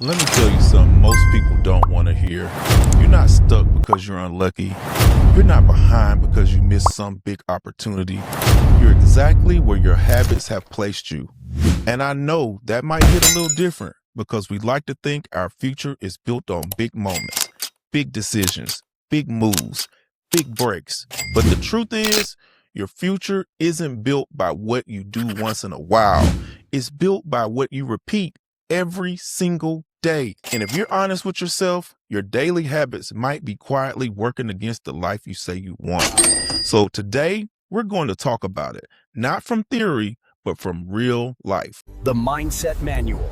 Let me tell you something most people don't want to hear. You're not stuck because you're unlucky. You're not behind because you missed some big opportunity. You're exactly where your habits have placed you. And I know that might hit a little different because we like to think our future is built on big moments, big decisions, big moves, big breaks. But the truth is, your future isn't built by what you do once in a while. It's built by what you repeat every single day. And if you're honest with yourself, your daily habits might be quietly working against the life you say you want. So today, we're going to talk about it, not from theory, but from real life. The Mindset Manual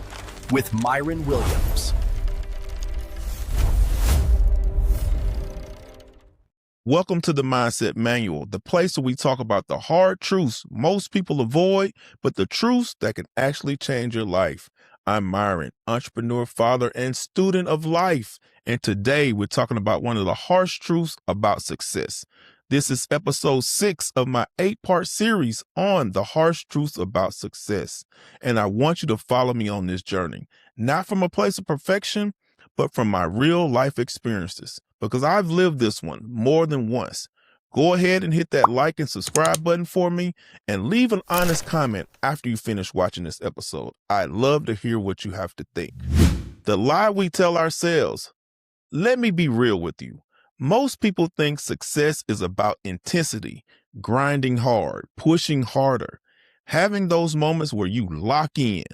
with Myron Williams. Welcome to the Mindset Manual, the place where we talk about the hard truths most people avoid, but the truths that can actually change your life. I'm Myron, entrepreneur, father, and student of life. And today we're talking about one of the harsh truths about success. This is episode 6 of my 8-part series on the harsh truths about success. And I want you to follow me on this journey, not from a place of perfection, but from my real life experiences, because I've lived this one more than once. Go ahead and hit that like and subscribe button for me and leave an honest comment after you finish watching this episode. I'd love to hear what you have to think. The lie we tell ourselves. Let me be real with you. Most people think success is about intensity, grinding hard, pushing harder, having those moments where you lock in.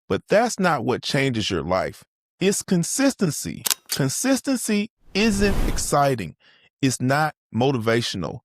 But that's not what changes your life. It's consistency. Consistency isn't exciting. It's not motivational.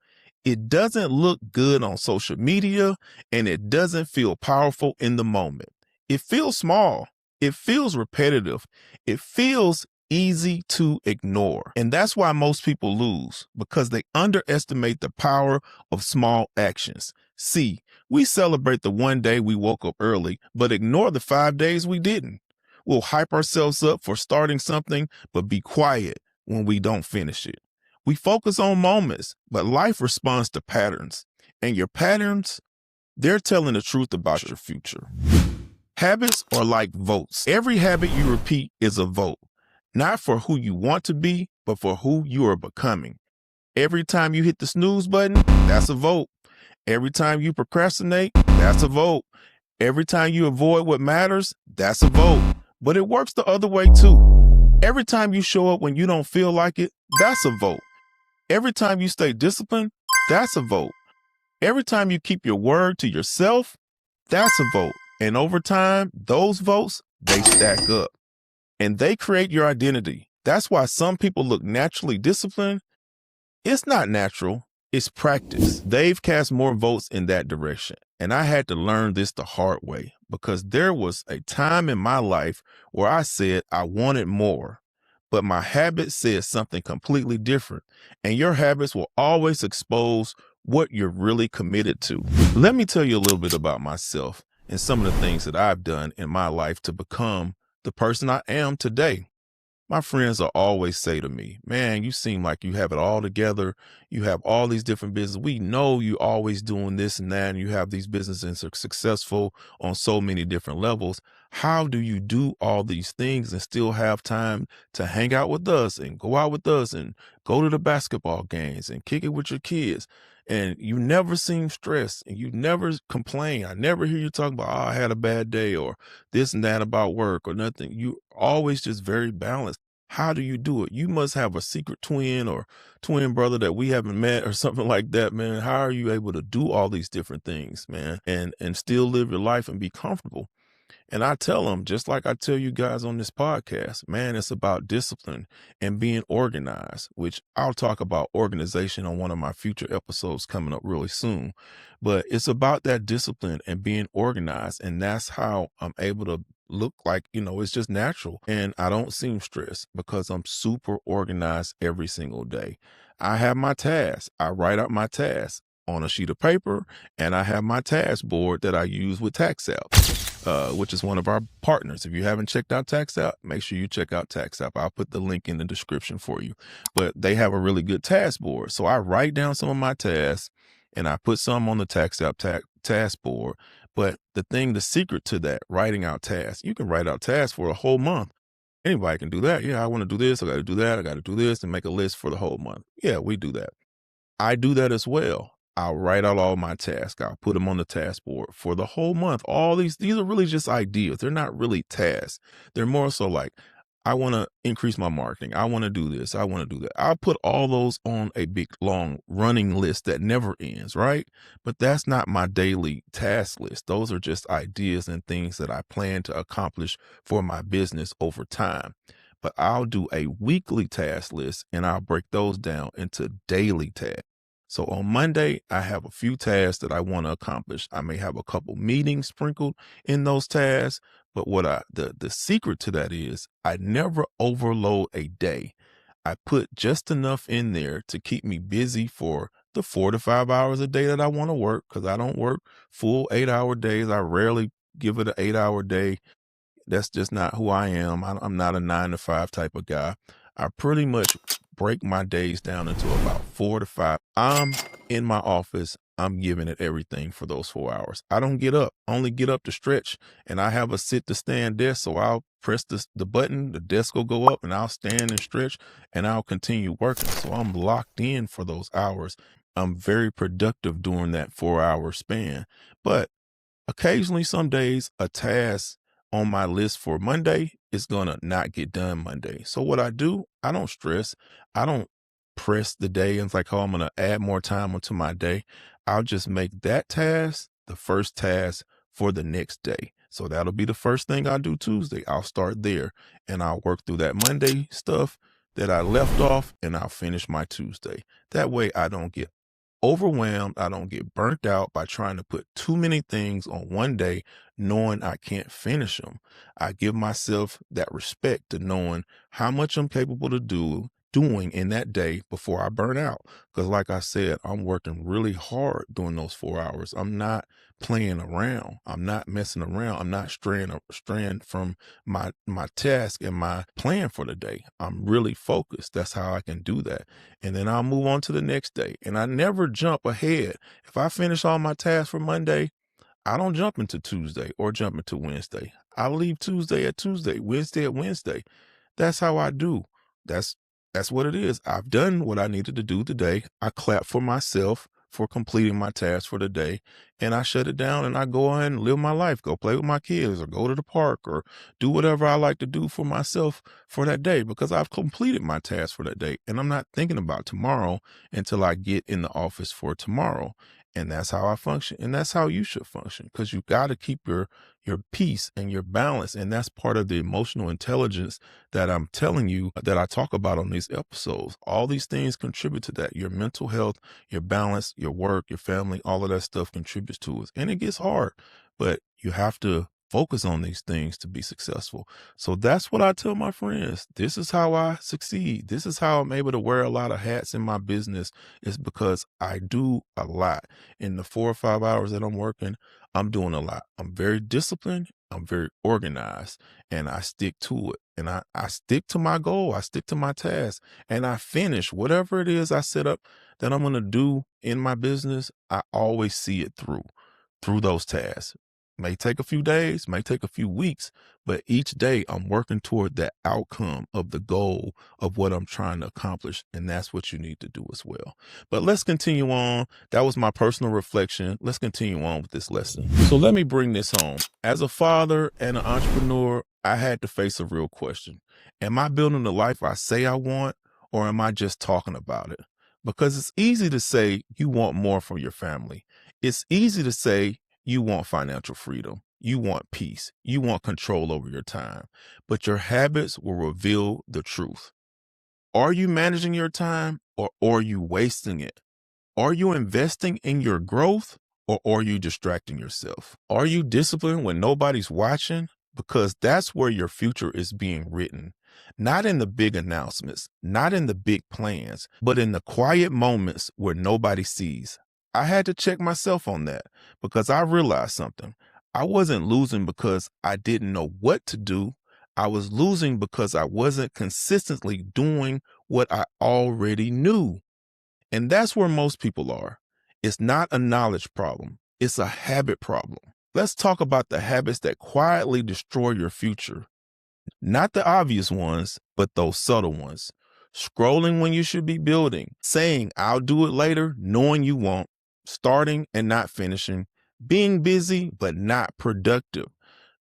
It doesn't look good on social media, and it doesn't feel powerful in the moment. It feels small. It feels repetitive. It feels easy to ignore. And that's why most people lose, because they underestimate the power of small actions. See, we celebrate the one day we woke up early, but ignore the 5 days we didn't. We'll hype ourselves up for starting something, but be quiet when we don't finish it. We focus on moments, but life responds to patterns. And your patterns, they're telling the truth about your future. Habits are like votes. Every habit you repeat is a vote, not for who you want to be, but for who you are becoming. Every time you hit the snooze button, that's a vote. Every time you procrastinate, that's a vote. Every time you avoid what matters, that's a vote. But it works the other way too. Every time you show up when you don't feel like it, that's a vote. Every time you stay disciplined, that's a vote. Every time you keep your word to yourself, that's a vote. And over time, those votes, they stack up. And they create your identity. That's why some people look naturally disciplined. It's not natural. It's practice. They've cast more votes in that direction. And I had to learn this the hard way, because there was a time in my life where I said I wanted more, but my habits said something completely different. And your habits will always expose what you're really committed to. Let me tell you a little bit about myself and some of the things that I've done in my life to become the person I am today. My friends will always say to me, man, you seem like you have it all together. You have all these different businesses. We know you always doing this and that, and you have these businesses that are successful on so many different levels. How do you do all these things and still have time to hang out with us and go out with us and go to the basketball games and kick it with your kids? And you never seem stressed and you never complain. I never hear you talk about, oh, I had a bad day or this and that about work or nothing. You always just very balanced. How do you do it? You must have a secret twin or twin brother that we haven't met or something like that, man. How are you able to do all these different things, man, and still live your life and be comfortable? And I tell them, just like I tell you guys on this podcast, man, it's about discipline and being organized, which I'll talk about organization on one of my future episodes coming up really soon. But it's about that discipline and being organized. And that's how I'm able to look like, it's just natural. And I don't seem stressed because I'm super organized every single day. I have my tasks. I write out my tasks on a sheet of paper, and I have my task board that I use with TaxApp, which is one of our partners. If you haven't checked out TaxApp, make sure you check out TaxApp. I'll put the link in the description for you. But they have a really good task board. So I write down some of my tasks, and I put some on the TaxApp task board. But the secret to that, writing out tasks, you can write out tasks for a whole month. Anybody can do that. Yeah, I want to do this. I got to do that. I got to do this and make a list for the whole month. Yeah, we do that. I do that as well. I'll write out all my tasks. I'll put them on the task board for the whole month. All these are really just ideas. They're not really tasks. They're more so like, I want to increase my marketing. I want to do this. I want to do that. I'll put all those on a big, long running list that never ends, right? But that's not my daily task list. Those are just ideas and things that I plan to accomplish for my business over time. But I'll do a weekly task list and I'll break those down into daily tasks. So on Monday, I have a few tasks that I want to accomplish. I may have a couple meetings sprinkled in those tasks, but the secret to that is I never overload a day. I put just enough in there to keep me busy for the 4 to 5 hours a day that I want to work, because I don't work full 8 hour days. I rarely give it an 8 hour day. That's just not who I am. I'm not a 9 to 5 type of guy. I pretty much break my days down into about 4 to 5. I'm in my office. I'm giving it everything for those 4 hours. I don't get up, I only get up to stretch, and I have a sit to stand desk. So I'll press the button, the desk will go up and I'll stand and stretch and I'll continue working. So I'm locked in for those hours. I'm very productive during that 4 hour span. But occasionally, some days, a task on my list for Monday is going to not get done Monday. So what I do, I don't stress. I don't press the day and it's like, oh, I'm going to add more time onto my day. I'll just make that task the first task for the next day. So that'll be the first thing I do Tuesday. I'll start there and I'll work through that Monday stuff that I left off and I'll finish my Tuesday. That way I don't get overwhelmed. I don't get burnt out by trying to put too many things on one day, knowing I can't finish them. I give myself that respect to knowing how much I'm capable to doing in that day before I burn out. Because like I said, I'm working really hard during those 4 hours. I'm not playing around. I'm not messing around. I'm not straying from my task and my plan for the day. I'm really focused. That's how I can do that. And then I'll move on to the next day. And I never jump ahead. If I finish all my tasks for Monday, I don't jump into Tuesday or jump into Wednesday. I leave Tuesday at Tuesday, Wednesday at Wednesday. That's how I do. That's that's what it is. I've done what I needed to do today. I clap for myself for completing my task for the day, and I shut it down and I go ahead and live my life, go play with my kids or go to the park or do whatever I like to do for myself for that day, because I've completed my task for that day and I'm not thinking about tomorrow until I get in the office for tomorrow. And that's how I function. And that's how you should function, because you got to keep your peace and your balance. And that's part of the emotional intelligence that I'm telling you that I talk about on these episodes. All these things contribute to that. Your mental health, your balance, your work, your family, all of that stuff contributes to it. And it gets hard, but you have to focus on these things to be successful. So that's what I tell my friends. This is how I succeed. This is how I'm able to wear a lot of hats in my business, is because I do a lot. In the 4 or 5 hours that I'm working, I'm doing a lot. I'm very disciplined. I'm very organized, and I stick to it. And I stick to my goal. I stick to my task, and I finish whatever it is I set up that I'm going to do in my business. I always see it through those tasks. May take a few days, may take a few weeks, but each day I'm working toward that outcome of the goal of what I'm trying to accomplish. And that's what you need to do as well. But let's continue on. That was my personal reflection. Let's continue on with this lesson. So let me bring this home. As a father and an entrepreneur, I had to face a real question. Am I building the life I say I want, or am I just talking about it? Because it's easy to say you want more for your family. It's easy to say you want financial freedom. You want peace. You want control over your time. But your habits will reveal the truth. Are you managing your time, or are you wasting it? Are you investing in your growth, or are you distracting yourself? Are you disciplined when nobody's watching? Because that's where your future is being written. Not in the big announcements, not in the big plans, but in the quiet moments where nobody sees. I had to check myself on that, because I realized something. I wasn't losing because I didn't know what to do. I was losing because I wasn't consistently doing what I already knew. And that's where most people are. It's not a knowledge problem. It's a habit problem. Let's talk about the habits that quietly destroy your future. Not the obvious ones, but those subtle ones. Scrolling when you should be building, saying, I'll do it later, knowing you won't, starting and not finishing, being busy but not productive.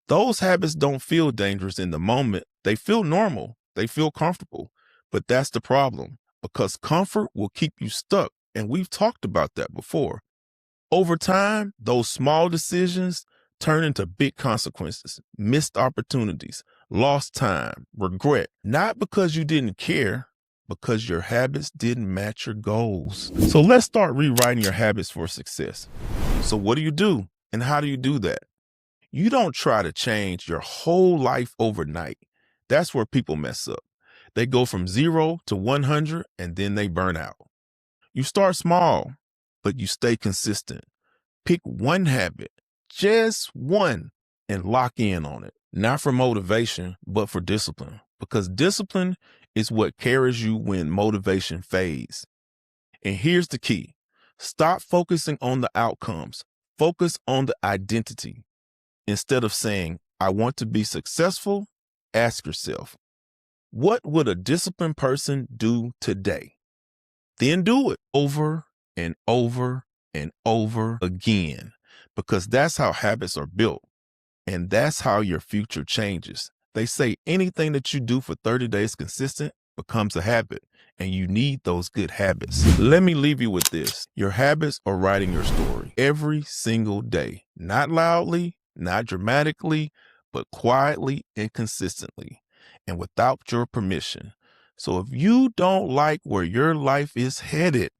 Those habits don't feel dangerous in the moment. They feel normal. They feel comfortable. But that's the problem, because comfort will keep you stuck. And we've talked about that before. Over time, those small decisions turn into big consequences, missed opportunities, lost time, regret, not because you didn't care, because your habits didn't match your goals. So let's start rewriting your habits for success. So what do? And how do you do that? You don't try to change your whole life overnight. That's where people mess up. They go from 0 to 100 and then they burn out. You start small, but you stay consistent. Pick one habit, just one, and lock in on it. Not for motivation, but for discipline. Because discipline is what carries you when motivation fades. And here's the key. Stop focusing on the outcomes. Focus on the identity. Instead of saying, I want to be successful, ask yourself, what would a disciplined person do today? Then do it over and over and over again, because that's how habits are built. And that's how your future changes. They say anything that you do for 30 days consistent becomes a habit, and you need those good habits. Let me leave you with this. Your habits are writing your story every single day, not loudly, not dramatically, but quietly and consistently, and without your permission. So if you don't like where your life is headed,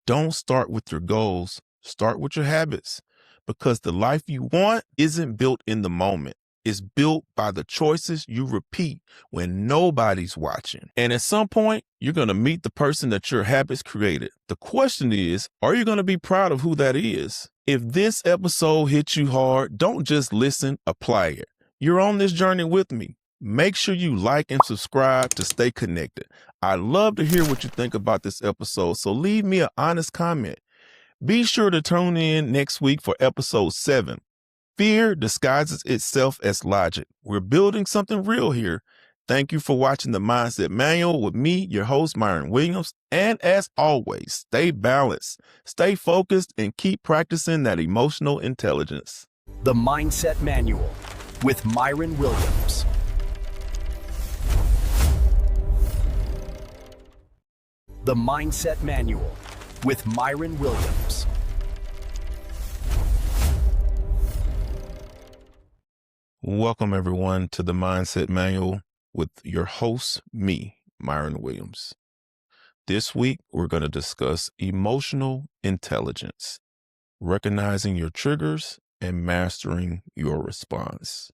don't start with your goals. Start with your habits, because the life you want isn't built in the moment. It's built by the choices you repeat when nobody's watching. And at some point, you're going to meet the person that your habits created. The question is, are you going to be proud of who that is? If this episode hit you hard, don't just listen, apply it. You're on this journey with me. Make sure you like and subscribe to stay connected. I'd love to hear what you think about this episode, so leave me an honest comment. Be sure to tune in next week for episode 7. Fear disguises itself as logic. We're building something real here. Thank you for watching the Mindset Manual with me, your host, Myron Williams. And as always, stay balanced, stay focused, and keep practicing that emotional intelligence. The Mindset Manual with Myron Williams. The Mindset Manual with Myron Williams. Welcome, everyone, to the Mindset Manual with your host, me, Myron Williams. This week, we're going to discuss emotional intelligence, recognizing your triggers and mastering your response.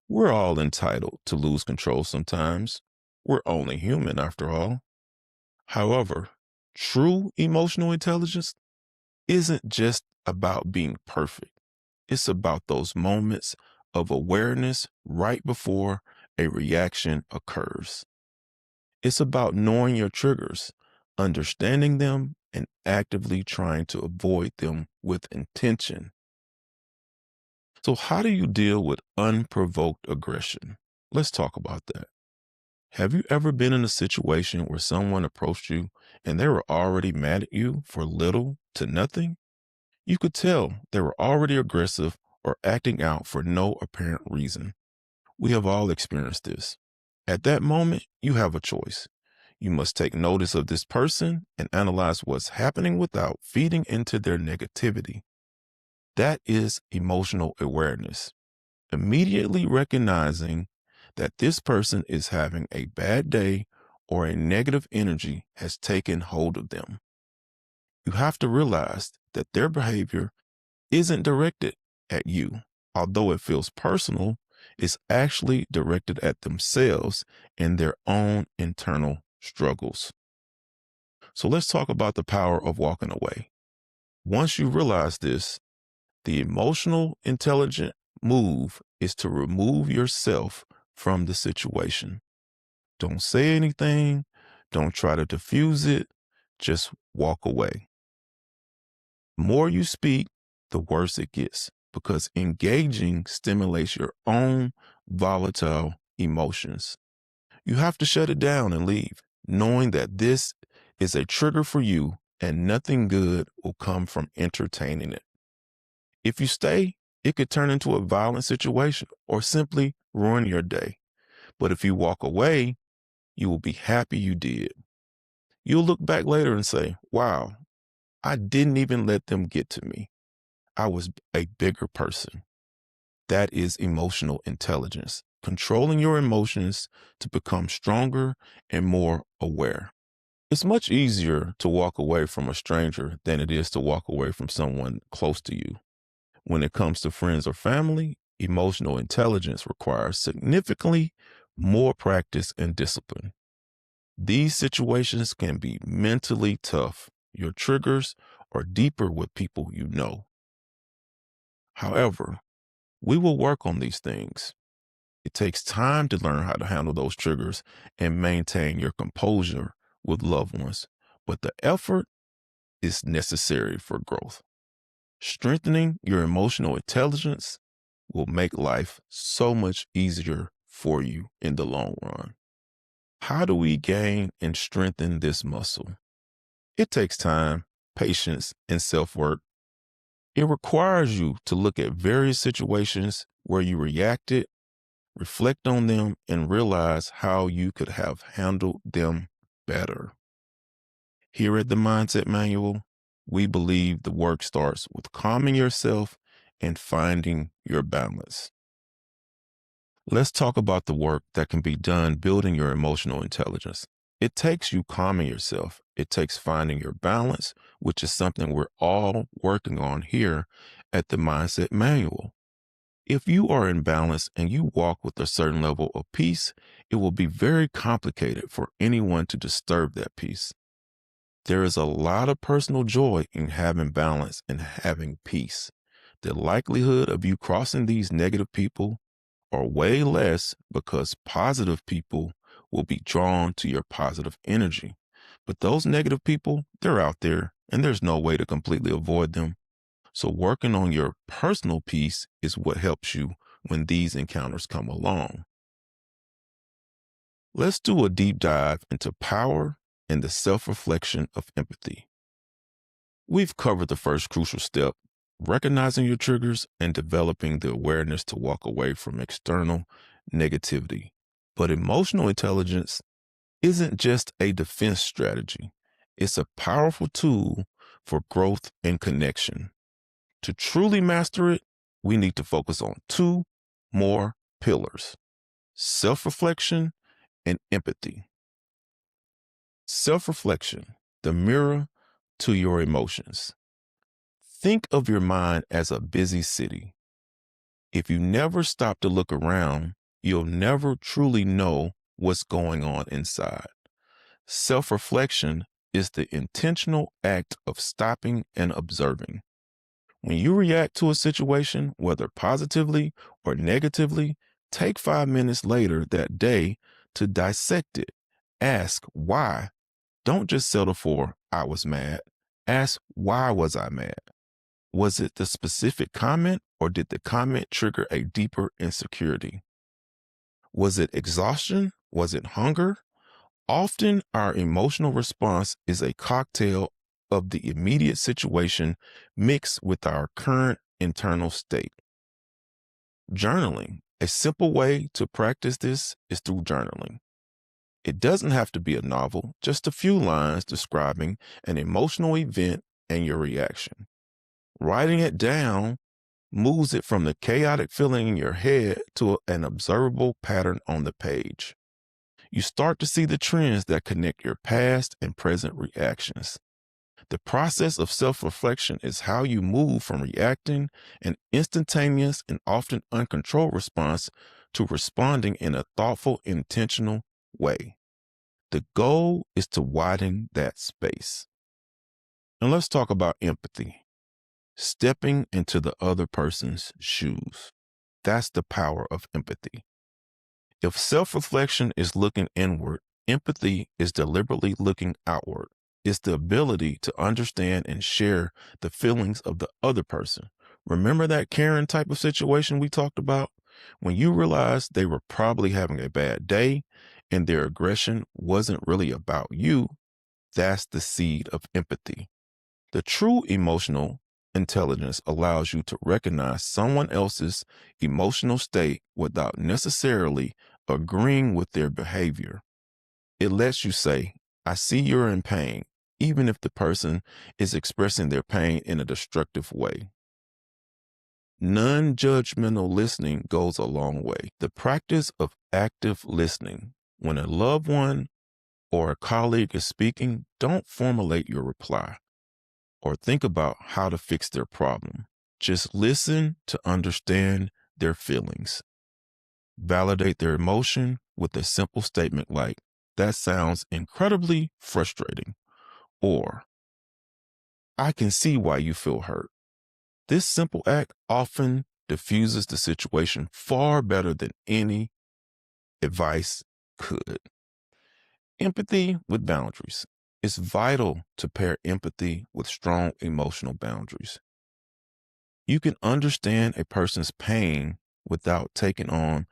We're all entitled to lose control sometimes. We're only human, after all. However, true emotional intelligence isn't just about being perfect. It's about those moments of awareness right before a reaction occurs. It's about knowing your triggers, understanding them, and actively trying to avoid them with intention. So how do you deal with unprovoked aggression? Let's talk about that. Have you ever been in a situation where someone approached you and they were already mad at you for little to nothing? You could tell they were already aggressive or acting out for no apparent reason. We have all experienced this. At that moment, you have a choice. You must take notice of this person and analyze what's happening without feeding into their negativity. That is emotional awareness. Immediately recognizing that this person is having a bad day or a negative energy has taken hold of them. You have to realize that their behavior isn't directed at you. Although it feels personal, it's actually directed at themselves and their own internal struggles. So let's talk about the power of walking away. Once you realize this, the emotional intelligent move is to remove yourself from the situation. Don't say anything. Don't try to diffuse it. Just walk away. The more you speak, the worse it gets, because engaging stimulates your own volatile emotions. You have to shut it down and leave, knowing that this is a trigger for you and nothing good will come from entertaining it. If you stay, it could turn into a violent situation or simply ruin your day. But if you walk away, you will be happy you did. You'll look back later and say, wow, I didn't even let them get to me. I was a bigger person. That is emotional intelligence, controlling your emotions to become stronger and more aware. It's much easier to walk away from a stranger than it is to walk away from someone close to you. When it comes to friends or family, emotional intelligence requires significantly more practice and discipline. These situations can be mentally tough. Your triggers are deeper with people you know. However, we will work on these things. It takes time to learn how to handle those triggers and maintain your composure with loved ones, but the effort is necessary for growth. Strengthening your emotional intelligence will make life so much easier for you in the long run. How do we gain and strengthen this muscle? It takes time, patience, and self-work. It requires you to look at various situations where you reacted, reflect on them, and realize how you could have handled them better. Here at the Mindset Manual, we believe the work starts with calming yourself and finding your balance. Let's talk about the work that can be done building your emotional intelligence. It takes you calming yourself. It takes finding your balance, which is something we're all working on here at the Mindset Manual. If you are in balance and you walk with a certain level of peace, it will be very complicated for anyone to disturb that peace. There is a lot of personal joy in having balance and having peace. The likelihood of you crossing these negative people are way less because positive people will be drawn to your positive energy. But those negative people, they're out there and there's no way to completely avoid them. So working on your personal peace is what helps you when these encounters come along. Let's do a deep dive into power and the self-reflection of empathy. We've covered the first crucial step, recognizing your triggers and developing the awareness to walk away from external negativity. But emotional intelligence isn't just a defense strategy. It's a powerful tool for growth and connection. To truly master it, we need to focus on two more pillars: self-reflection and empathy. Self-reflection, the mirror to your emotions. Think of your mind as a busy city. If you never stop to look around, you'll never truly know what's going on inside. Self-reflection is the intentional act of stopping and observing. When you react to a situation, whether positively or negatively, take 5 minutes later that day to dissect it. Ask why. Don't just settle for, I was mad. Ask, why was I mad? Was it the specific comment or did the comment trigger a deeper insecurity? Was it exhaustion? Was it hunger? Often our emotional response is a cocktail of the immediate situation mixed with our current internal state. Journaling. A simple way to practice this is through journaling. It doesn't have to be a novel, just a few lines describing an emotional event and your reaction. Writing it down moves it from the chaotic feeling in your head to an observable pattern on the page. You start to see the trends that connect your past and present reactions. The process of self-reflection is how you move from reacting an instantaneous and often uncontrolled response to responding in a thoughtful, intentional way. The goal is to widen that space. And let's talk about empathy. Stepping into the other person's shoes. That's the power of empathy. If self-reflection is looking inward, empathy is deliberately looking outward. It's the ability to understand and share the feelings of the other person. Remember that Karen type of situation we talked about? When you realize they were probably having a bad day and their aggression wasn't really about you, that's the seed of empathy. The true emotional intelligence allows you to recognize someone else's emotional state without necessarily agreeing with their behavior. It lets you say, I see you're in pain, even if the person is expressing their pain in a destructive way. Non-judgmental listening goes a long way. The practice of active listening. When a loved one or a colleague is speaking, don't formulate your reply or think about how to fix their problem. Just listen to understand their feelings. Validate their emotion with a simple statement like, that sounds incredibly frustrating, or I can see why you feel hurt. This simple act often diffuses the situation far better than any advice could. Empathy with boundaries. It's vital to pair empathy with strong emotional boundaries. You can understand a person's pain without taking on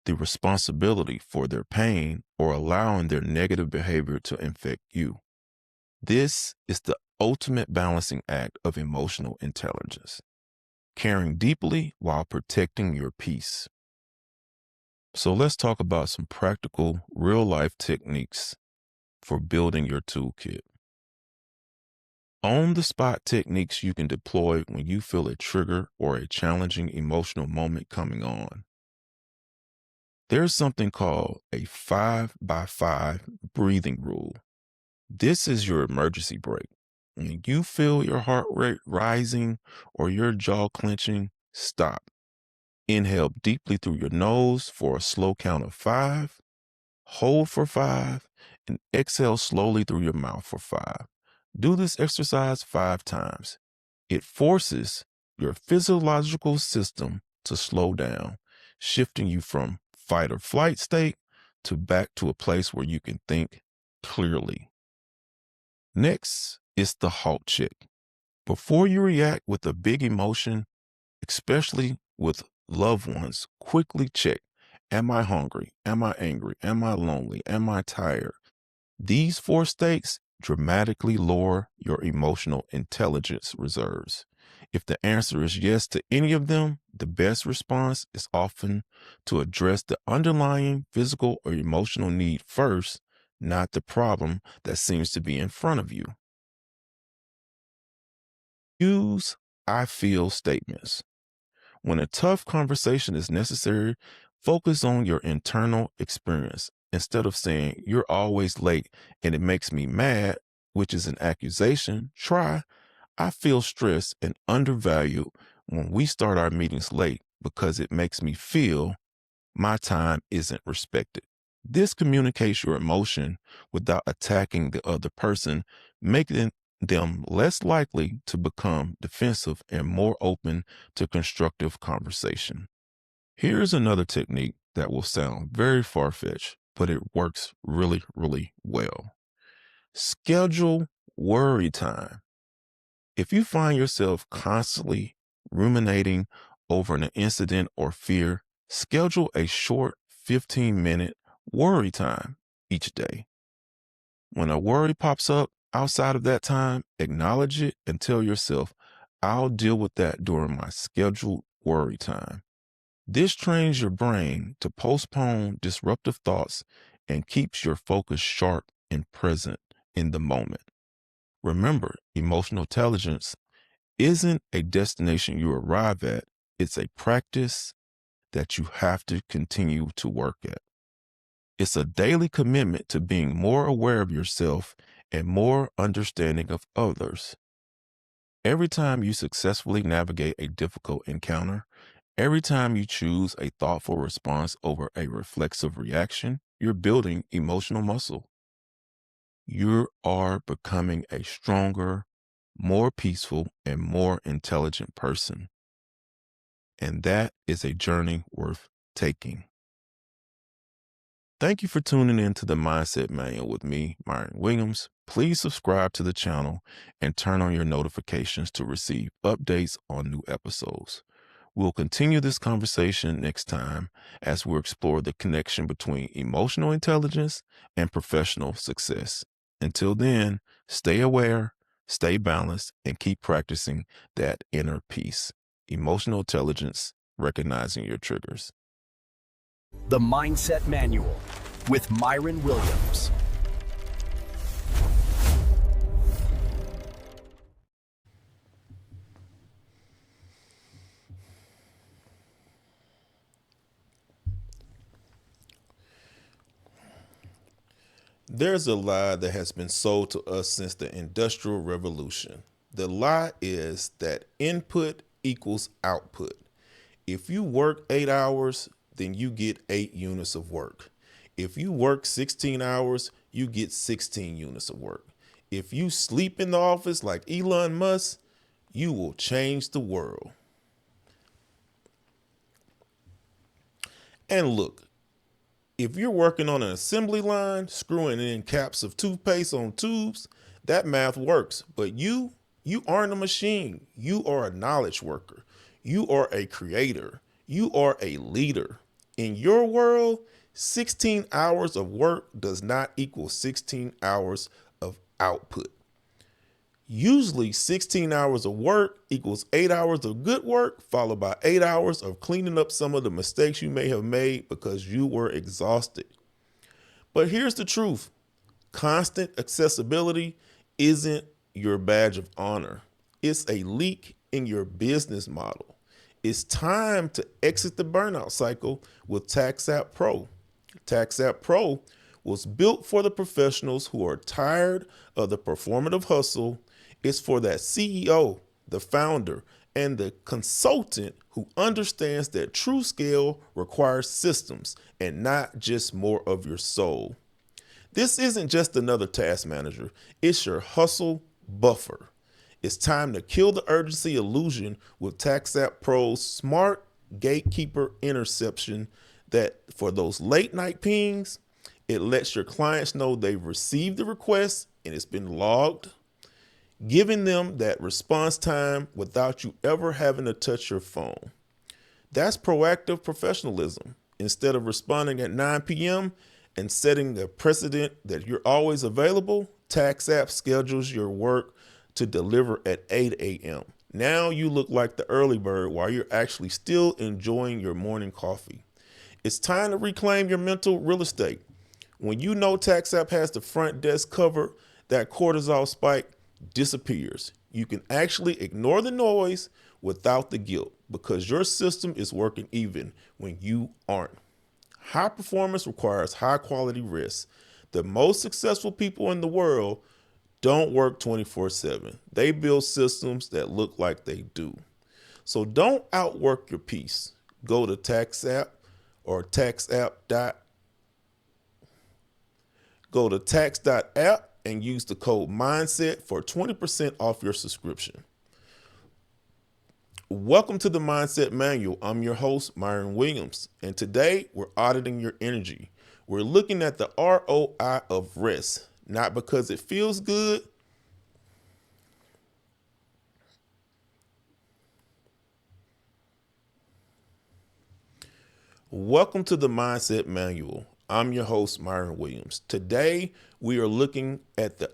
the responsibility for their pain or allowing their negative behavior to infect you. This is the ultimate balancing act of emotional intelligence, caring deeply while protecting your peace. So let's talk about some practical real-life techniques for building your toolkit. On-the-spot techniques you can deploy when you feel a trigger or a challenging emotional moment coming on. There's something called a 5x5 breathing rule. This is your emergency brake. When you feel your heart rate rising or your jaw clenching, stop. Inhale deeply through your nose for a slow count of 5. Hold for 5 and exhale slowly through your mouth for 5. Do this exercise 5 times. It forces your physiological system to slow down, shifting you from fight or flight state to back to a place where you can think clearly. Next is the halt check. Before you react with a big emotion, especially with loved ones, quickly check. Am I hungry? Am I angry? Am I lonely? Am I tired? These 4 states dramatically lower your emotional intelligence reserves. If the answer is yes to any of them, the best response is often to address the underlying physical or emotional need first, not the problem that seems to be in front of you. Use I feel statements. When a tough conversation is necessary, focus on your internal experience. Instead of saying, you're always late and it makes me mad, which is an accusation, try, I feel stressed and undervalued when we start our meetings late because it makes me feel my time isn't respected. This communicates your emotion without attacking the other person, making them less likely to become defensive and more open to constructive conversation. Here's another technique that will sound very far-fetched, but it works really, really well. Schedule worry time. If you find yourself constantly ruminating over an incident or fear, schedule a short 15-minute worry time each day. When a worry pops up outside of that time, acknowledge it and tell yourself, I'll deal with that during my scheduled worry time. This trains your brain to postpone disruptive thoughts and keeps your focus sharp and present in the moment. Remember, emotional intelligence isn't a destination you arrive at. It's a practice that you have to continue to work at. It's a daily commitment to being more aware of yourself and more understanding of others. Every time you successfully navigate a difficult encounter, every time you choose a thoughtful response over a reflexive reaction, you're building emotional muscle. You are becoming a stronger, more peaceful, and more intelligent person. And that is a journey worth taking. Thank you for tuning in to the Mindset Manual with me, Myron Williams. Please subscribe to the channel and turn on your notifications to receive updates on new episodes. We'll continue this conversation next time as we explore the connection between emotional intelligence and professional success. Until then, stay aware, stay balanced, and keep practicing that inner peace. Emotional intelligence, recognizing your triggers. The Mindset Manual with Myron Williams. There's a lie that has been sold to us since the Industrial Revolution. The lie is that input equals output. If you work 8 hours, then you get 8 units of work. If you work 16 hours, you get 16 units of work. If you sleep in the office like Elon Musk, you will change the world. And look, if you're working on an assembly line, screwing in caps of toothpaste on tubes, that math works. But you aren't a machine. You are a knowledge worker. You are a creator. You are a leader. In your world, 16 hours of work does not equal 16 hours of output. Usually 16 hours of work equals 8 hours of good work, followed by 8 hours of cleaning up some of the mistakes you may have made because you were exhausted. But here's the truth. Constant accessibility isn't your badge of honor. It's a leak in your business model. It's time to exit the burnout cycle with TaxApp Pro. TaxApp Pro was built for the professionals who are tired of the performative hustle. It's for that CEO, the founder, and the consultant who understands that true scale requires systems and not just more of your soul. This isn't just another task manager. It's your hustle buffer. It's time to kill the urgency illusion with TaxApp Pro's smart gatekeeper interception that for those late night pings, it lets your clients know they've received the request and it's been logged, giving them that response time without you ever having to touch your phone. That's proactive professionalism. Instead of responding at 9 p.m. and setting the precedent that you're always available, TaxApp schedules your work to deliver at 8 a.m. Now you look like the early bird while you're actually still enjoying your morning coffee. It's time to reclaim your mental real estate. When you know TaxApp has the front desk covered, that cortisol spike disappears. You can actually ignore the noise without the guilt because your system is working even when you aren't. High performance requires high quality rest. The most successful people in the world don't work 24/7. They build systems that look like they do. So don't outwork your peace. Go to TaxApp or go to tax.app and use the code MINDSET for 20% off your subscription. Welcome to the Mindset Manual. I'm your host, Myron Williams, and today we're auditing your energy. We're looking at the ROI of rest, not because it feels good, Welcome to the Mindset Manual. I'm your host, Myron Williams. Today, we are looking at the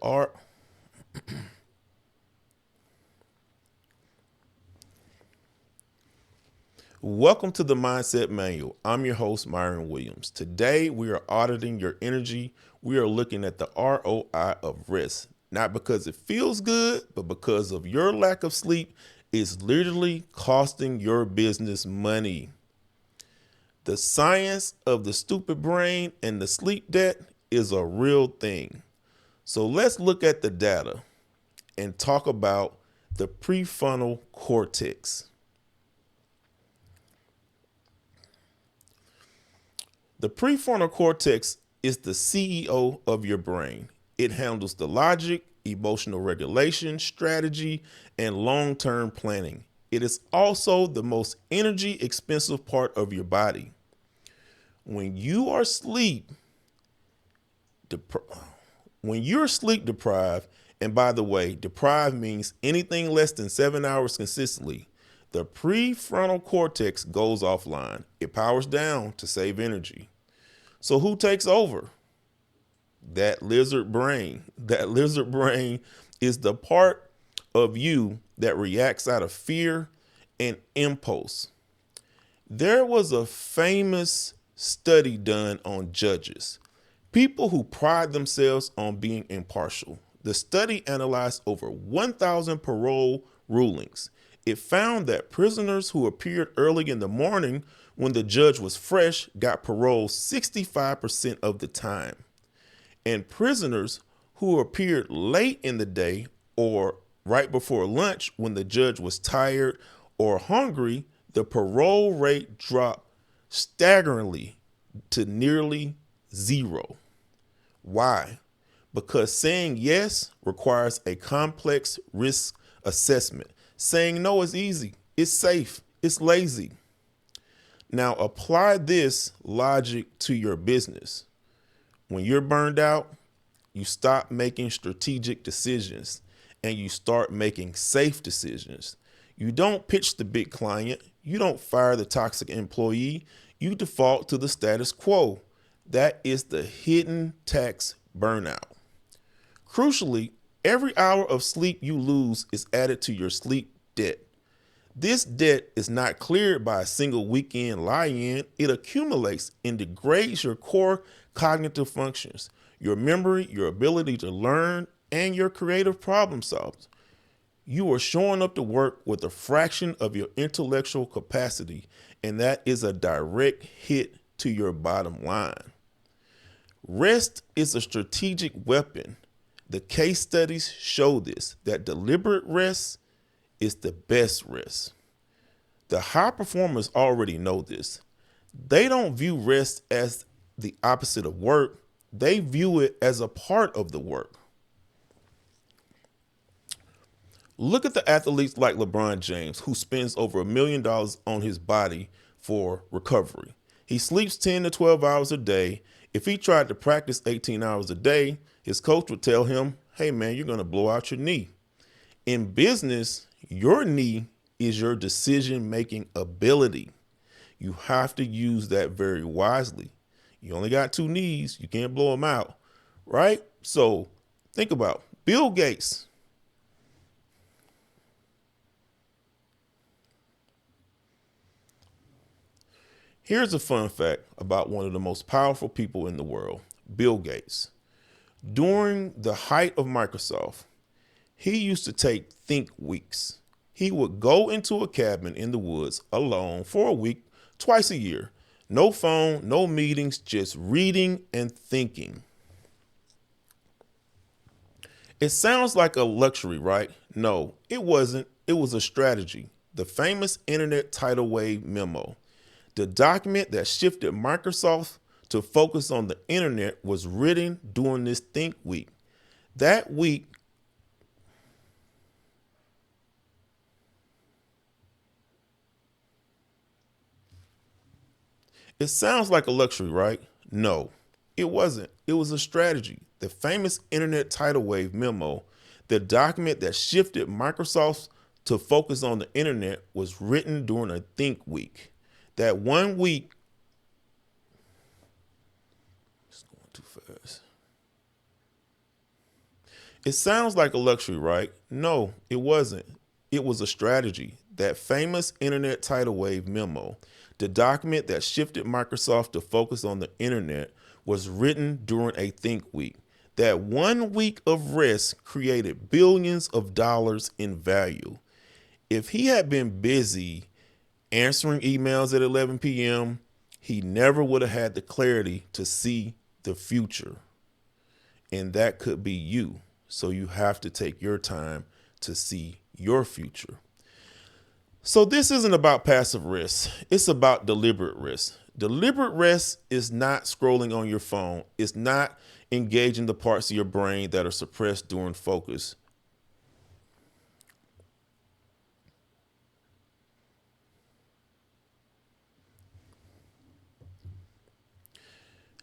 Welcome to the Mindset Manual. I'm your host, Myron Williams. Today, we are auditing your energy. We are looking at the ROI of rest, not because it feels good, but because of your lack of sleep is literally costing your business money. The science of the stupid brain and the sleep debt is a real thing. So let's look at the data and talk about the prefrontal cortex. The prefrontal cortex is the CEO of your brain. It handles the logic, emotional regulation, strategy, and long-term planning. It is also the most energy expensive part of your body. When you're sleep deprived, and by the way, deprived means anything less than 7 hours consistently, The prefrontal cortex goes offline. It powers down to save energy. So who takes over? That lizard brain. That lizard brain is the part of you that reacts out of fear and impulse. There was a famous study done on judges, people who pride themselves on being impartial. The study analyzed over 1,000 parole rulings. It found that prisoners who appeared early in the morning when the judge was fresh got parole 65% of the time. And prisoners who appeared late in the day or right before lunch when the judge was tired or hungry, the parole rate dropped staggeringly to nearly zero. Why? Because saying yes requires a complex risk assessment. Saying no is easy, it's safe, it's lazy. Now apply this logic to your business. When you're burned out, you stop making strategic decisions and you start making safe decisions. You don't pitch the big client. You don't fire the toxic employee. You default to the status quo. That is the hidden tax burnout. Crucially, every hour of sleep you lose is added to your sleep debt. This debt is not cleared by a single weekend lie-in. It accumulates and degrades your core cognitive functions, your memory, your ability to learn, and your creative problem solves. You are showing up to work with a fraction of your intellectual capacity, and that is a direct hit to your bottom line. Rest is a strategic weapon. The case studies show this, that deliberate rest is the best rest. The high performers already know this. They don't view rest as the opposite of work. They view it as a part of the work. Look at the athletes like LeBron James, who spends over $1 million on his body for recovery. He sleeps 10 to 12 hours a day. If he tried to practice 18 hours a day, his coach would tell him, hey man, you're going to blow out your knee. In business, your knee is your decision-making ability. You have to use that very wisely. You only got two knees. You can't blow them out, right? So think about Bill Gates. Here's a fun fact about one of the most powerful people in the world, Bill Gates. During the height of Microsoft, he used to take think weeks. He would go into a cabin in the woods alone for a week, twice a year. No phone, no meetings, just reading and thinking. It sounds like a luxury, right? No, it wasn't. It was a strategy. The famous internet tidal wave memo. The document that shifted Microsoft to focus on the internet was written during this think week. That week, it sounds like a luxury, right? No, it wasn't. It was a strategy. The famous internet tidal wave memo, the document that shifted Microsoft to focus on the internet, was written during a think week. That 1 week, it's going too fast. It sounds like a luxury, right? No, it wasn't. It was a strategy. That famous internet tidal wave memo, the document that shifted Microsoft to focus on the internet, was written during a think week. That 1 week of rest created billions of dollars in value. If he had been busy answering emails at 11 p.m., he never would have had the clarity to see the future. And that could be you. So you have to take your time to see your future. So this isn't about passive rest. It's about deliberate rest. Deliberate rest is not scrolling on your phone. It's not engaging the parts of your brain that are suppressed during focus.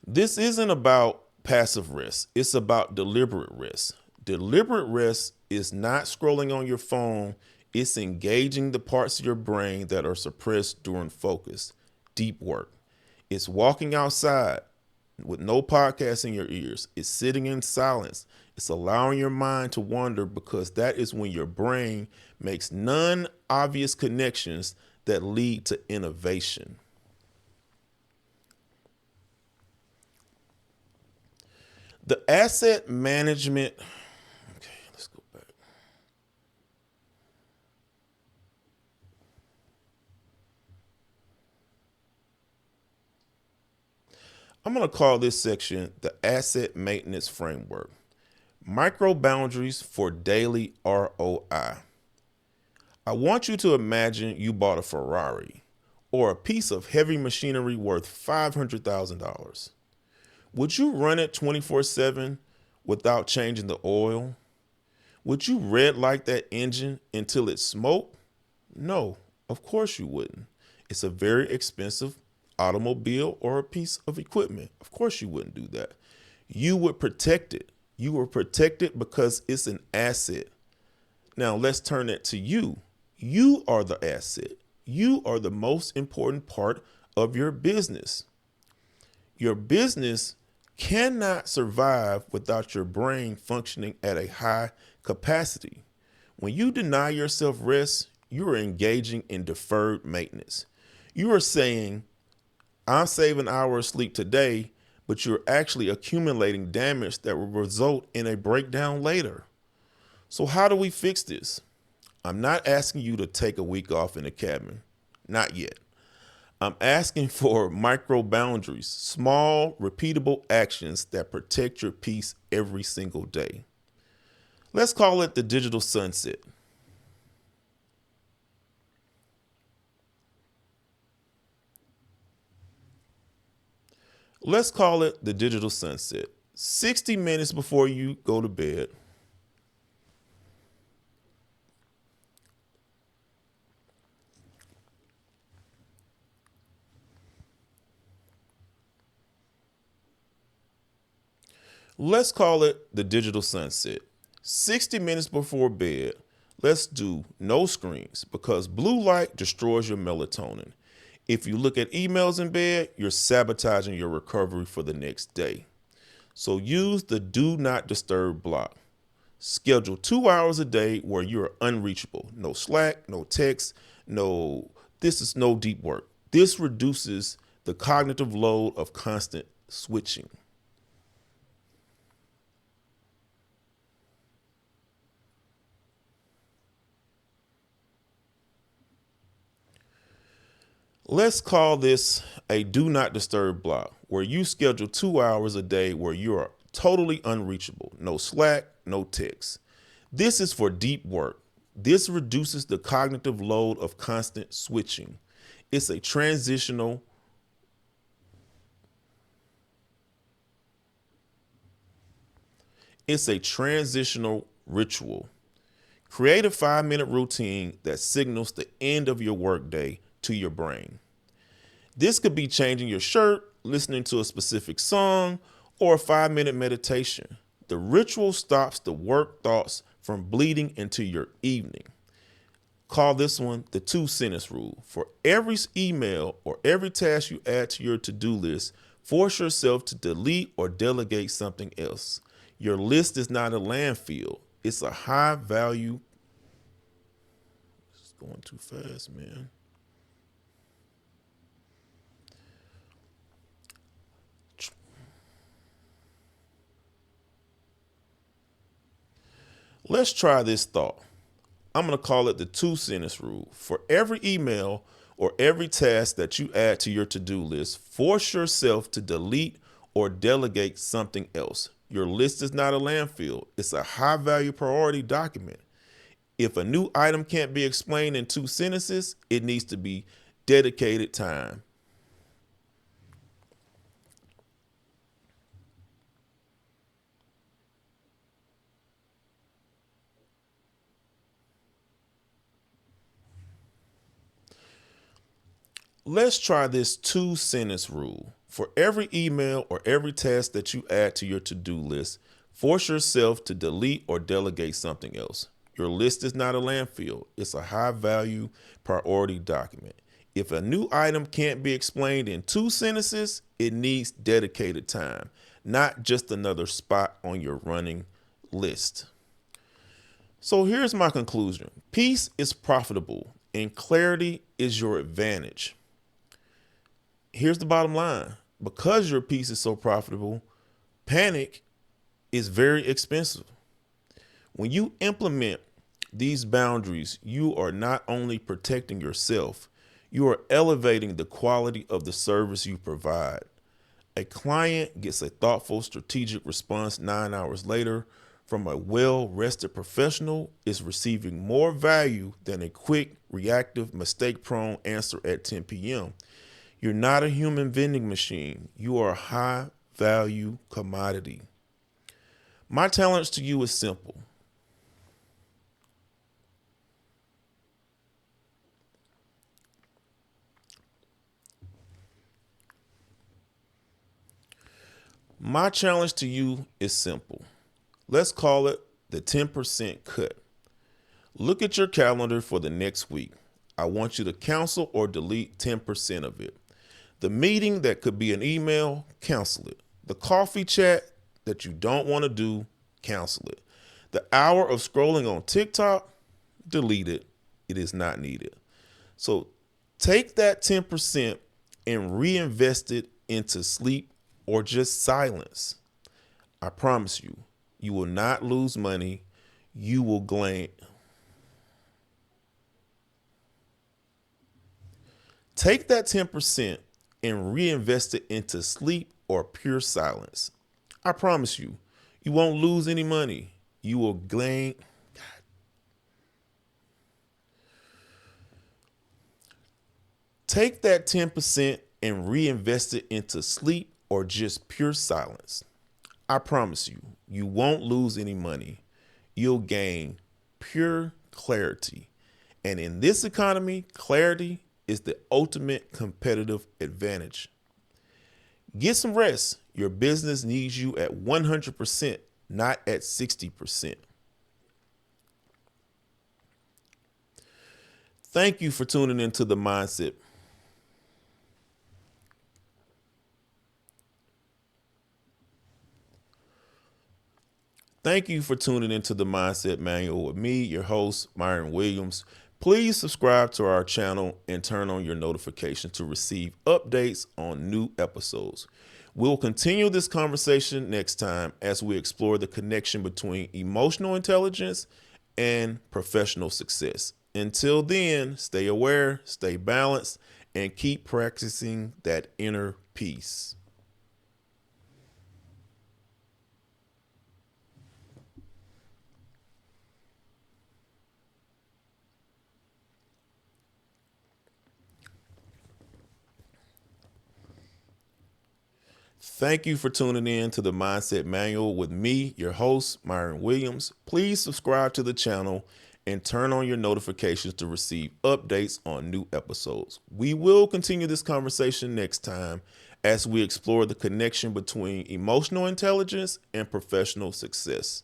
This isn't about passive rest. It's about deliberate rest. Deliberate rest is not scrolling on your phone. It's engaging the parts of your brain that are suppressed during focus, deep work. It's walking outside with no podcast in your ears. It's sitting in silence. It's allowing your mind to wander because that is when your brain makes non-obvious connections that lead to innovation. The asset management. Okay, let's go back. I'm going to call this section the asset maintenance framework. Micro boundaries for daily ROI. I want you to imagine you bought a Ferrari or a piece of heavy machinery worth $500,000. Would you run it 24/7 without changing the oil? Would you red light that engine until it smoked? No, of course you wouldn't. It's a very expensive automobile or a piece of equipment. Of course you wouldn't do that. You would protect it. You would protect it because it's an asset. Now let's turn it to you. You are the asset. You are the most important part of your business. Your business cannot survive without your brain functioning at a high capacity. When you deny yourself rest, you are engaging in deferred maintenance. You are saying, I'm saving an hour of sleep today, but you're actually accumulating damage that will result in a breakdown later. So how do we fix this? I'm not asking you to take a week off in the cabin. Not yet. I'm asking for micro boundaries, small, repeatable actions that protect your peace every single day. Let's call it the digital sunset. Let's call it the digital sunset. 60 minutes before you go to bed, let's call it the digital sunset. 60 minutes before bed, let's do no screens because blue light destroys your melatonin. If you look at emails in bed, you're sabotaging your recovery for the next day. So use the do not disturb block. Schedule 2 hours a day where you're unreachable. No Slack, no text, this is no deep work. This reduces the cognitive load of constant switching. Let's call this a do not disturb block where you schedule 2 hours a day where you are totally unreachable. No Slack, no text. This is for deep work. This reduces the cognitive load of constant switching. It's a transitional ritual. Create a 5-minute routine that signals the end of your workday to your brain. This could be changing your shirt, listening to a specific song, or a 5-minute meditation. The ritual stops the work thoughts from bleeding into your evening. Call this one the 2-sentence rule. For every email or every task you add to your to-do list, force yourself to delete or delegate something else. Your list is not a landfill. It's a high value. It's going too fast, man. Let's try this thought. I'm going to call it the 2-sentence rule. For every email or every task that you add to your to-do list, force yourself to delete or delegate something else. Your list is not a landfill. It's a high-value priority document. If a new item can't be explained in 2 sentences, it needs to be dedicated time. Let's try this 2-sentence rule. For every email or every task that you add to your to-do list, force yourself to delete or delegate something else. Your list is not a landfill. It's a high-value priority document. If a new item can't be explained in 2 sentences, it needs dedicated time, not just another spot on your running list. So here's my conclusion. Peace is profitable and clarity is your advantage. Here's the bottom line. Because your peace is so profitable, panic is very expensive. When you implement these boundaries, you are not only protecting yourself, you are elevating the quality of the service you provide. A client gets a thoughtful, strategic response 9 hours later from a well-rested professional is receiving more value than a quick, reactive, mistake-prone answer at 10 p.m. You're not a human vending machine. You are a high-value commodity. My challenge to you is simple. My challenge to you is simple. Let's call it the 10% cut. Look at your calendar for the next week. I want you to cancel or delete 10% of it. The meeting that could be an email, cancel it. The coffee chat that you don't want to do, cancel it. The hour of scrolling on TikTok, delete it. It is not needed. So take that 10% and reinvest it into sleep or just silence. I promise you, you will not lose money. You will gain. Take that 10% and reinvest it into sleep or pure silence. I promise you, you won't lose any money. You will gain. Take that 10% and reinvest it into sleep or just pure silence. I promise you, you won't lose any money. You'll gain pure clarity. And in this economy, clarity is the ultimate competitive advantage. Get some rest. Your business needs you at 100%, not at 60%. Thank you for tuning into the Mindset. Thank you for tuning into the Mindset Manual with me, your host, Myron Williams. Please subscribe to our channel and turn on your notifications to receive updates on new episodes. We'll continue this conversation next time as we explore the connection between emotional intelligence and professional success. Until then, stay aware, stay balanced, and keep practicing that inner peace. Thank you for tuning in to the Mindset Manual with me, your host, Myron Williams. Please subscribe to the channel and turn on your notifications to receive updates on new episodes. We will continue this conversation next time as we explore the connection between emotional intelligence and professional success.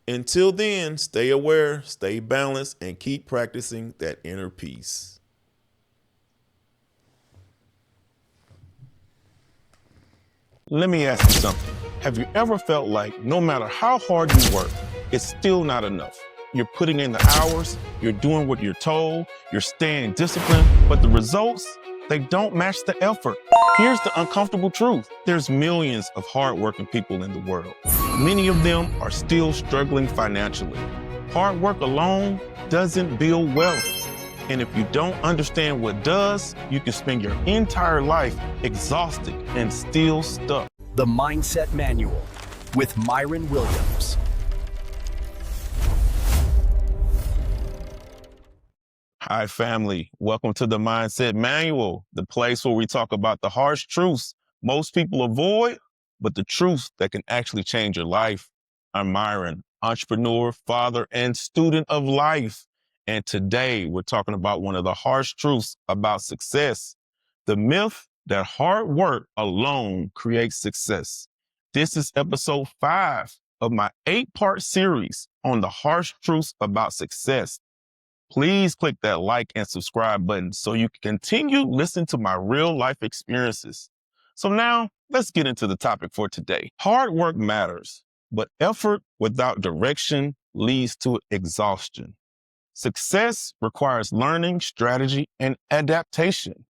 Until then, stay aware, stay balanced, and keep practicing that inner peace. Let me ask you something. Have you ever felt like no matter how hard you work, it's still not enough? You're putting in the hours, you're doing what you're told, you're staying disciplined, but the results, they don't match the effort. Here's the uncomfortable truth. There's millions of hardworking people in the world. Many of them are still struggling financially. Hard work alone doesn't build wealth. And if you don't understand what does, you can spend your entire life exhausted and still stuck. The Mindset Manual with Myron Williams. Hi, family. Welcome to the Mindset Manual, the place where we talk about the harsh truths most people avoid, but the truths that can actually change your life. I'm Myron, entrepreneur, father, and student of life. And today we're talking about one of the harsh truths about success, the myth that hard work alone creates success. This is episode 5, of my 8-part series on the harsh truths about success. Please click that like and subscribe button so you can continue listening to my real life experiences. So now let's get into the topic for today. Hard work matters, but effort without direction leads to exhaustion. Success requires learning, strategy, and adaptation.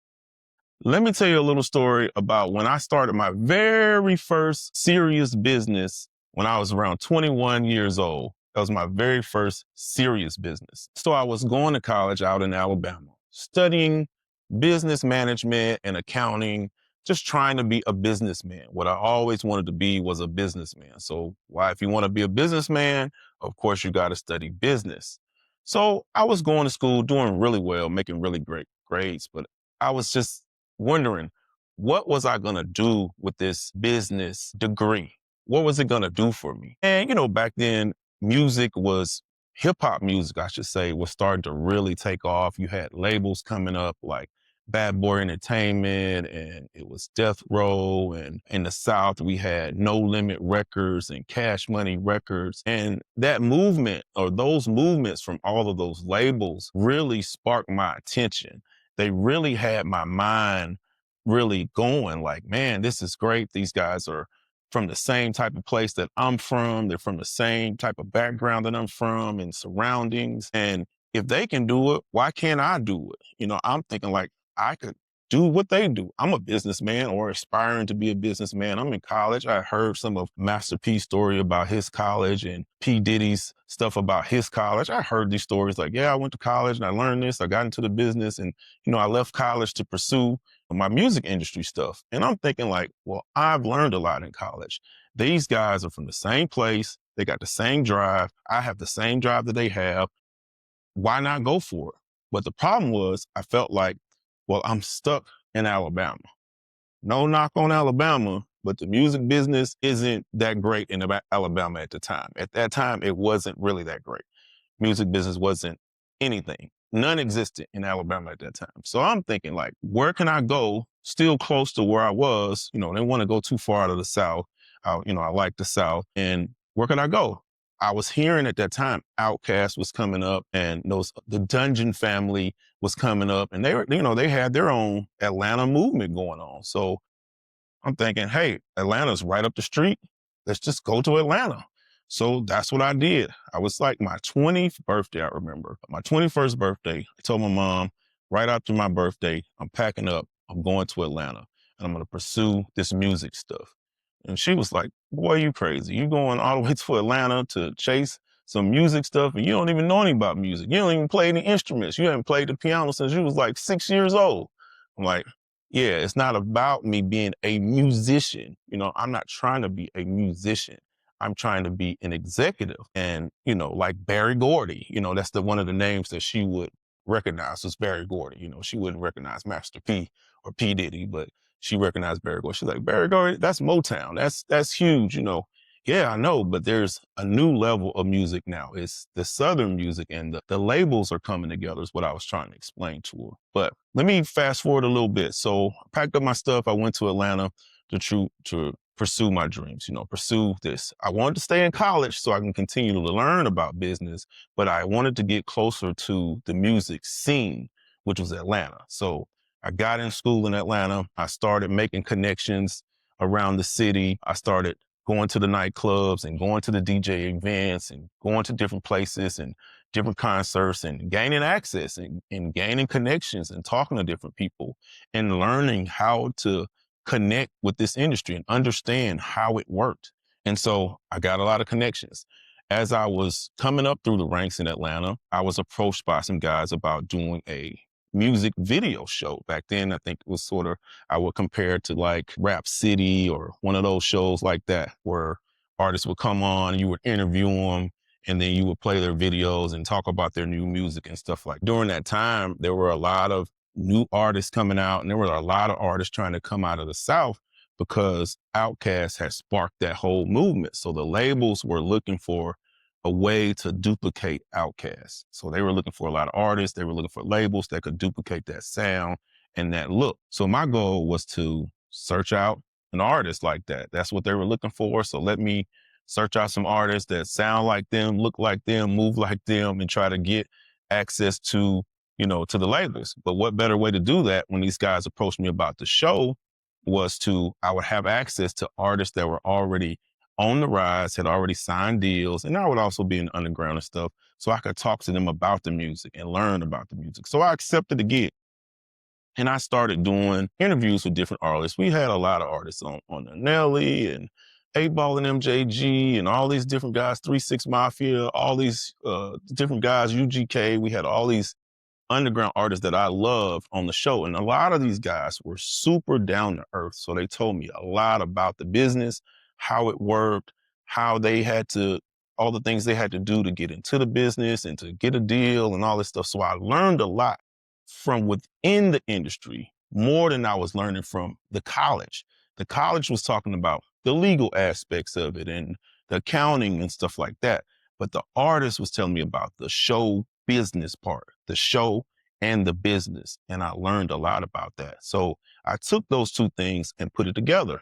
Let me tell you a little story about when I started my very first serious business when I was around 21 years old. That was my very first serious business. So I was going to college out in Alabama, studying business management and accounting, just trying to be a businessman. What I always wanted to be was a businessman. So why, if you want to be a businessman, of course, you got to study business. So I was going to school, doing really well, making really great grades, but I was just wondering, what was I going to do with this business degree? What was it going to do for me? And, back then, hip hop music, I should say, was starting to really take off. You had labels coming up like Bad Boy Entertainment, and it was Death Row. And in the South, we had No Limit Records and Cash Money Records. And that movement, or those movements from all of those labels, really sparked my attention. They really had my mind really going like, man, this is great. These guys are from the same type of place that I'm from. They're from the same type of background that I'm from and surroundings. And if they can do it, why can't I do it? I'm thinking like I could do what they do. I'm a businessman or aspiring to be a businessman. I'm in college. I heard some of Master P's story about his college and P. Diddy's stuff about his college. I heard these stories like, yeah, I went to college and I learned this. I got into the business and, I left college to pursue my music industry stuff. And I'm thinking like, well, I've learned a lot in college. These guys are from the same place. They got the same drive. I have the same drive that they have. Why not go for it? But the problem was I felt like, well, I'm stuck in Alabama. No knock on Alabama, but the music business isn't that great in Alabama at the time. At that time, it wasn't really that great. Music business wasn't anything. None existed in Alabama at that time. So I'm thinking like, where can I go still close to where I was? They want to go too far out of the South. I like the South. And where can I go? I was hearing at that time, Outkast was coming up and the Dungeon Family was coming up, and they had their own Atlanta movement going on. So I'm thinking, hey, Atlanta's right up the street. Let's just go to Atlanta. So that's what I did. I was like my 20th birthday, I remember. My 21st birthday, I told my mom, right after my birthday, I'm packing up, I'm going to Atlanta, and I'm going to pursue this music stuff. And she was like, boy, you crazy. You going all the way to Atlanta to chase some music stuff, and you don't even know anything about music. You don't even play any instruments. You haven't played the piano since you was like 6 years old. I'm like, yeah, it's not about me being a musician. I'm not trying to be a musician. I'm trying to be an executive. And, like Barry Gordy, that's one of the names that she would recognize was Barry Gordy. She wouldn't recognize Master P or P. Diddy, but she recognized Barry Gordy. She's like, Barry Gordy, that's Motown. That's huge, Yeah, I know, but there's a new level of music now. It's the Southern music, and the labels are coming together is what I was trying to explain to her. But let me fast forward a little bit. So I packed up my stuff. I went to Atlanta to pursue my dreams, pursue this. I wanted to stay in college so I can continue to learn about business, but I wanted to get closer to the music scene, which was Atlanta. So I got in school in Atlanta. I started making connections around the city. I started going to the nightclubs and going to the DJ events and going to different places and different concerts and gaining access and gaining connections and talking to different people and learning how to connect with this industry and understand how it worked. And so I got a lot of connections. As I was coming up through the ranks in Atlanta, I was approached by some guys about doing a music video show. Back then, I think it was I would compare it to like Rap City or one of those shows like that, where artists would come on and you would interview them and then you would play their videos and talk about their new music and stuff like that. During that time, there were a lot of new artists coming out, and there were a lot of artists trying to come out of the South because Outkast had sparked that whole movement. So the labels were looking for a way to duplicate Outkast. So they were looking for a lot of artists. They were looking for labels that could duplicate that sound and that look. So my goal was to search out an artist like that. That's what they were looking for. So let me search out some artists that sound like them, look like them, move like them, and try to get access to, to the labels. But what better way to do that when these guys approached me about the show was I would have access to artists that were already on the rise, had already signed deals, and I would also be in the underground and stuff. So I could talk to them about the music and learn about the music. So I accepted the gig. And I started doing interviews with different artists. We had a lot of artists on the Nelly and 8 Ball and MJG and all these different guys, 3 6 Mafia, all these different guys, UGK. We had all these underground artists that I loved on the show. And a lot of these guys were super down to earth. So they told me a lot about the business, how it worked, all the things they had to do to get into the business and to get a deal and all this stuff. So I learned a lot from within the industry more than I was learning from the college. The college was talking about the legal aspects of it and the accounting and stuff like that. But the artist was telling me about the show business part, the show and the business. And I learned a lot about that. So I took those two things and put it together.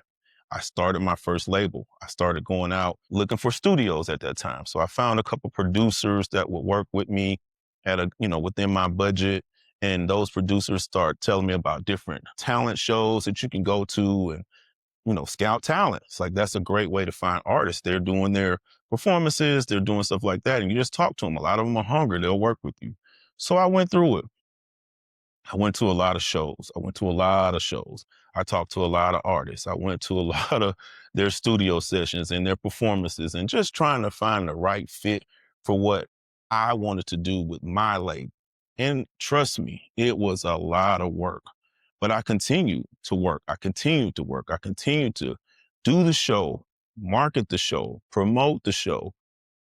I started my first label. I started going out looking for studios at that time. So I found a couple producers that would work with me within my budget. And those producers start telling me about different talent shows that you can go to and, scout talent. It's like, that's a great way to find artists. They're doing their performances, they're doing stuff like that. And you just talk to them. A lot of them are hungry. They'll work with you. So I went through it. I went to a lot of shows. I talked to a lot of artists. I went to a lot of their studio sessions and their performances and just trying to find the right fit for what I wanted to do with my label. And trust me, it was a lot of work, but I continued to work. I continued to do the show, market the show, promote the show,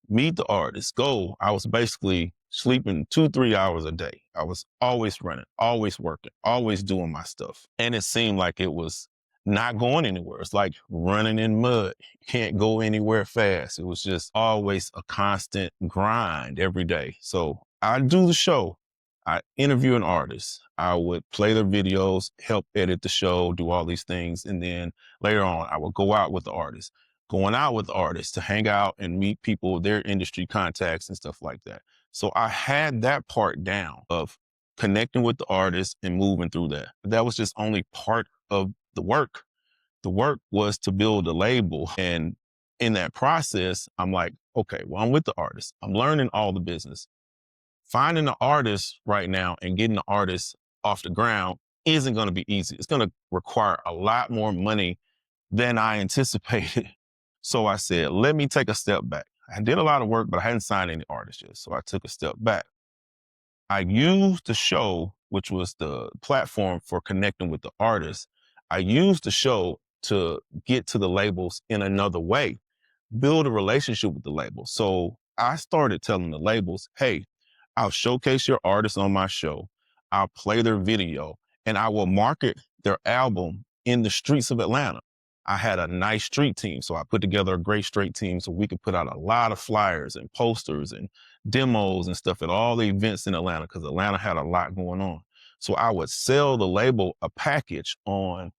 meet the artist, go. I was basically sleeping 2-3 hours a day. I was always running, always working, always doing my stuff. And it seemed like it was not going anywhere. It's like running in mud. You can't go anywhere fast. It was just always a constant grind every day. So I do the show. I interview an artist. I would play their videos, help edit the show, do all these things. And then later on, I would go out with the artist. Going out with artists to hang out and meet people, their industry contacts and stuff like that. So I had that part down of connecting with the artists and moving through that. But that was just only part of the work. The work was to build a label. And in that process, I'm like, okay, well, I'm with the artist. I'm learning all the business. Finding the artist right now and getting the artist off the ground isn't going to be easy. It's going to require a lot more money than I anticipated. So I said, let me take a step back. I did a lot of work, but I hadn't signed any artists yet. So I took a step back. I used the show, which was the platform for connecting with the artists. I used the show to get to the labels in another way, build a relationship with the label. So I started telling the labels, hey, I'll showcase your artists on my show. I'll play their video and I will market their album in the streets of Atlanta. I had a nice street team. So I put together a great street team so we could put out a lot of flyers and posters and demos and stuff at all the events in Atlanta because Atlanta had a lot going on. So I would sell the label a package on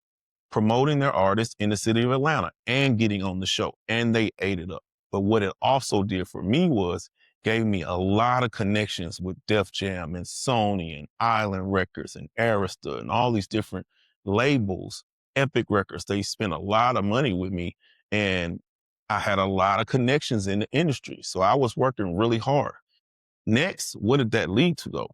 promoting their artists in the city of Atlanta and getting on the show. And they ate it up. But what it also did for me was gave me a lot of connections with Def Jam and Sony and Island Records and Arista and all these different labels, Epic Records. They spent a lot of money with me and I had a lot of connections in the industry. So I was working really hard. Next, what did that lead to though?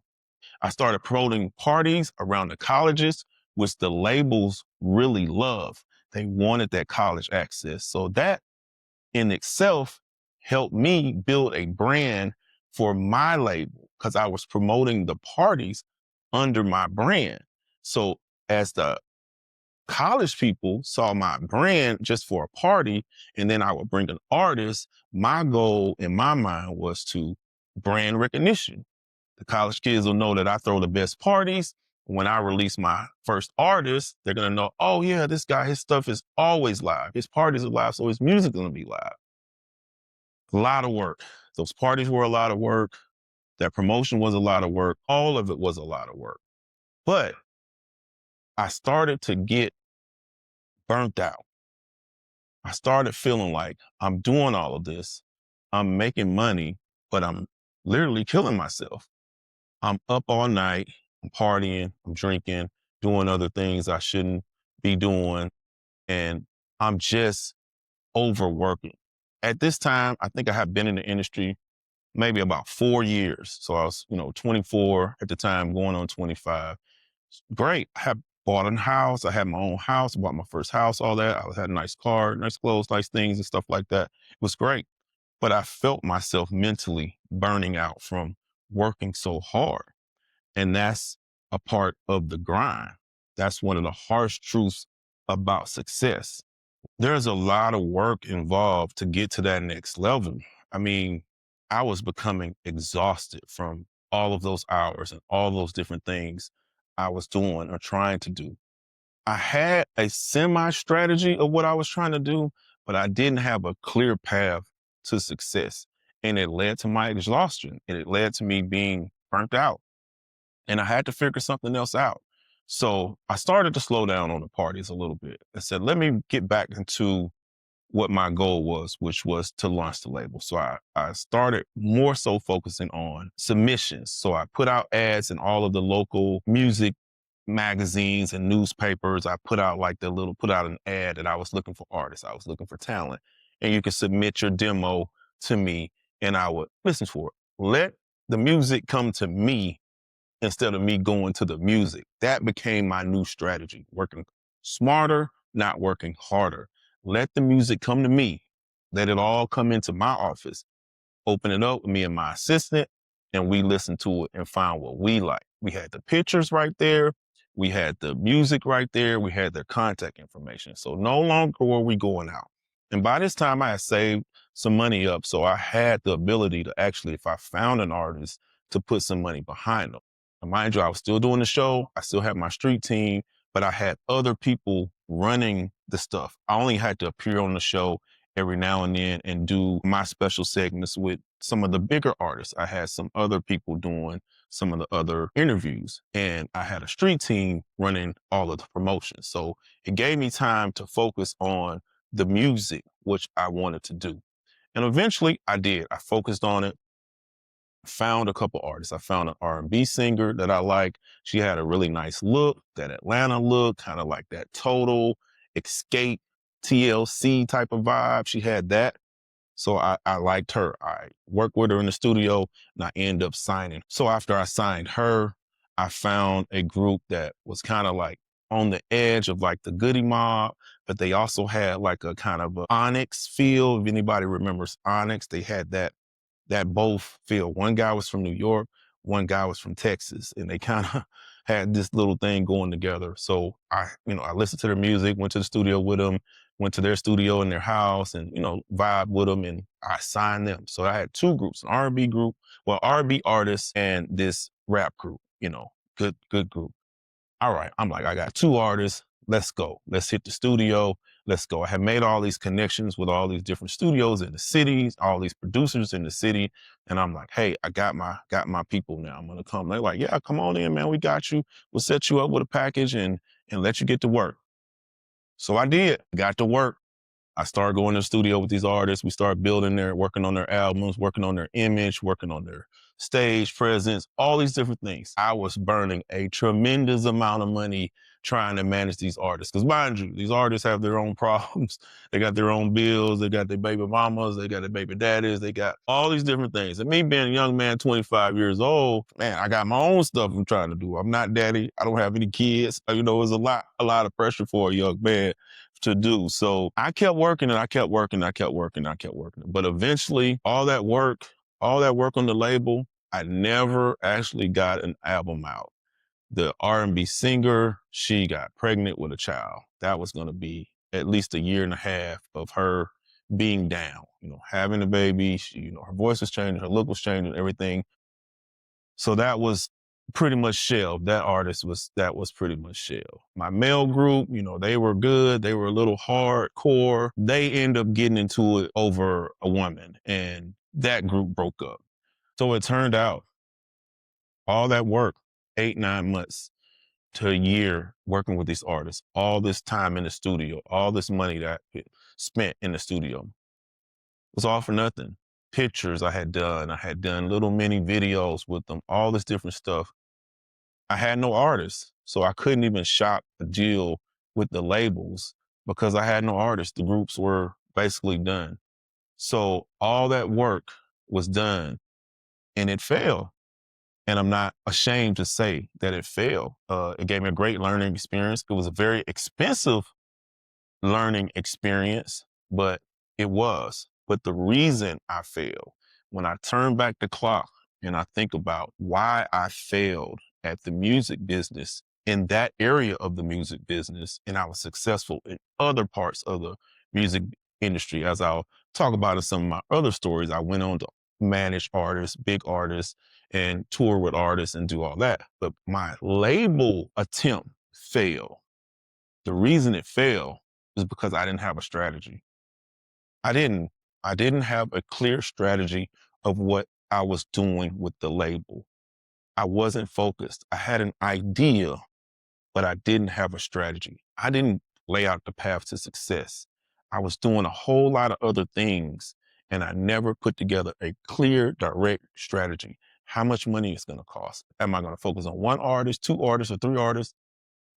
I started promoting parties around the colleges, which the labels really love. They wanted that college access. So that in itself helped me build a brand for my label because I was promoting the parties under my brand. So as the college people saw my brand just for a party, and then I would bring an artist, my goal in my mind was to brand recognition. The college kids will know that I throw the best parties. When I release my first artist, they're going to know, oh yeah, this guy, his stuff is always live. His parties are live, so his music is going to be live. A lot of work. Those parties were a lot of work. That promotion was a lot of work. All of it was a lot of work. But I started to get burnt out. I started feeling like I'm doing all of this. I'm making money, but I'm literally killing myself. I'm up all night, I'm partying, I'm drinking, doing other things I shouldn't be doing, and I'm just overworking. At this time, I think I had been in the industry maybe about 4 years. So I was, 24 at the time, going on 25. Great. I had bought a house. I had my own house, bought my first house, all that. I had a nice car, nice clothes, nice things and stuff like that. It was great. But I felt myself mentally burning out from working so hard. And that's a part of the grind. That's one of the harsh truths about success. There's a lot of work involved to get to that next level. I mean, I was becoming exhausted from all of those hours and all those different things I was doing or trying to do. I had a semi strategy of what I was trying to do, but I didn't have a clear path to success. And it led to my exhaustion and it led to me being burnt out. And I had to figure something else out. So I started to slow down on the parties a little bit. I said, let me get back into what my goal was, which was to launch the label. So I started more so focusing on submissions. So I put out ads in all of the local music magazines and newspapers. I put out put out an ad that I was looking for artists. I was looking for talent. And you could submit your demo to me and I would listen for it. Let the music come to me instead of me going to the music. That became my new strategy, working smarter, not working harder. Let the music come to me. Let it all come into my office. Open it up with me and my assistant, and we listened to it and found what we like. We had the pictures right there. We had the music right there. We had their contact information. So no longer were we going out. And by this time, I had saved some money up. So I had the ability to actually, if I found an artist, to put some money behind them. And mind you, I was still doing the show. I still had my street team, but I had other people running the stuff. I only had to appear on the show every now and then and do my special segments with some of the bigger artists. I had some other people doing some of the other interviews, and I had a street team running all of the promotions. So it gave me time to focus on the music, which I wanted to do. And eventually I did. I focused on it, found a couple artists. I found an R&B singer that I like. She had a really nice look, that Atlanta look, kind of like that Total, Escape, TLC type of vibe. She had that. So I liked her. I worked with her in the studio and I ended up signing. So after I signed her, I found a group that was kind of like on the edge of like the Goody Mob, but they also had like a kind of a Onyx feel. If anybody remembers Onyx, they had that both feel. One guy was from New York, one guy was from Texas, and they kind of had this little thing going together. So I listened to their music, went to the studio with them, went to their studio in their house and, vibe with them and I signed them. So I had two groups, an R&B group, R&B artists and this rap group, good group. All right. I'm like, I got two artists. Let's go. Let's hit the studio. Let's go. I had made all these connections with all these different studios in the cities, all these producers in the city. And I'm like, hey, I got my people now. I'm gonna come. They're like, yeah, come on in, man. We got you. We'll set you up with a package and let you get to work. So I did. Got to work. I started going to the studio with these artists. We started working on their albums, working on their image, working on their stage presence, all these different things. I was burning a tremendous amount of money trying to manage these artists. Because mind you, these artists have their own problems. They got their own bills. They got their baby mamas. They got their baby daddies. They got all these different things. And me being a young man, 25 years old, man, I got my own stuff I'm trying to do. I'm not daddy. I don't have any kids. It's a lot of pressure for a young man to do. So I kept working and I kept working, I kept working, I kept working. But eventually all that work on the label, I never actually got an album out. The R&B singer, she got pregnant with a child. That was going to be at least a year and a half of her being down, having a baby. She, her voice was changing, her look was changing, everything. So that was pretty much shelved. That was pretty much shelved. My male group, they were good. They were a little hardcore. They end up getting into it over a woman and that group broke up. So it turned out all that work, 8-9 months to a year working with these artists, all this time in the studio, all this money that spent in the studio. It was all for nothing. Pictures I had done little mini videos with them, all this different stuff. I had no artists, so I couldn't even shop a deal with the labels because I had no artists. The groups were basically done. So all that work was done and it failed. And I'm not ashamed to say that it failed. It gave me a great learning experience. It was a very expensive learning experience, but it was. But the reason I failed, when I turn back the clock and I think about why I failed at the music business, in that area of the music business, and I was successful in other parts of the music industry, as I'll talk about in some of my other stories, I went on to manage artists, big artists, and tour with artists and do all that. But my label attempt failed. The reason it failed is because I didn't have a strategy. I didn't have a clear strategy of what I was doing with the label. I wasn't focused. I had an idea, but I didn't have a strategy. I didn't lay out the path to success. I was doing a whole lot of other things, and I never put together a clear, direct strategy. How much money is going to cost? Am I going to focus on one artist, two artists, or three artists?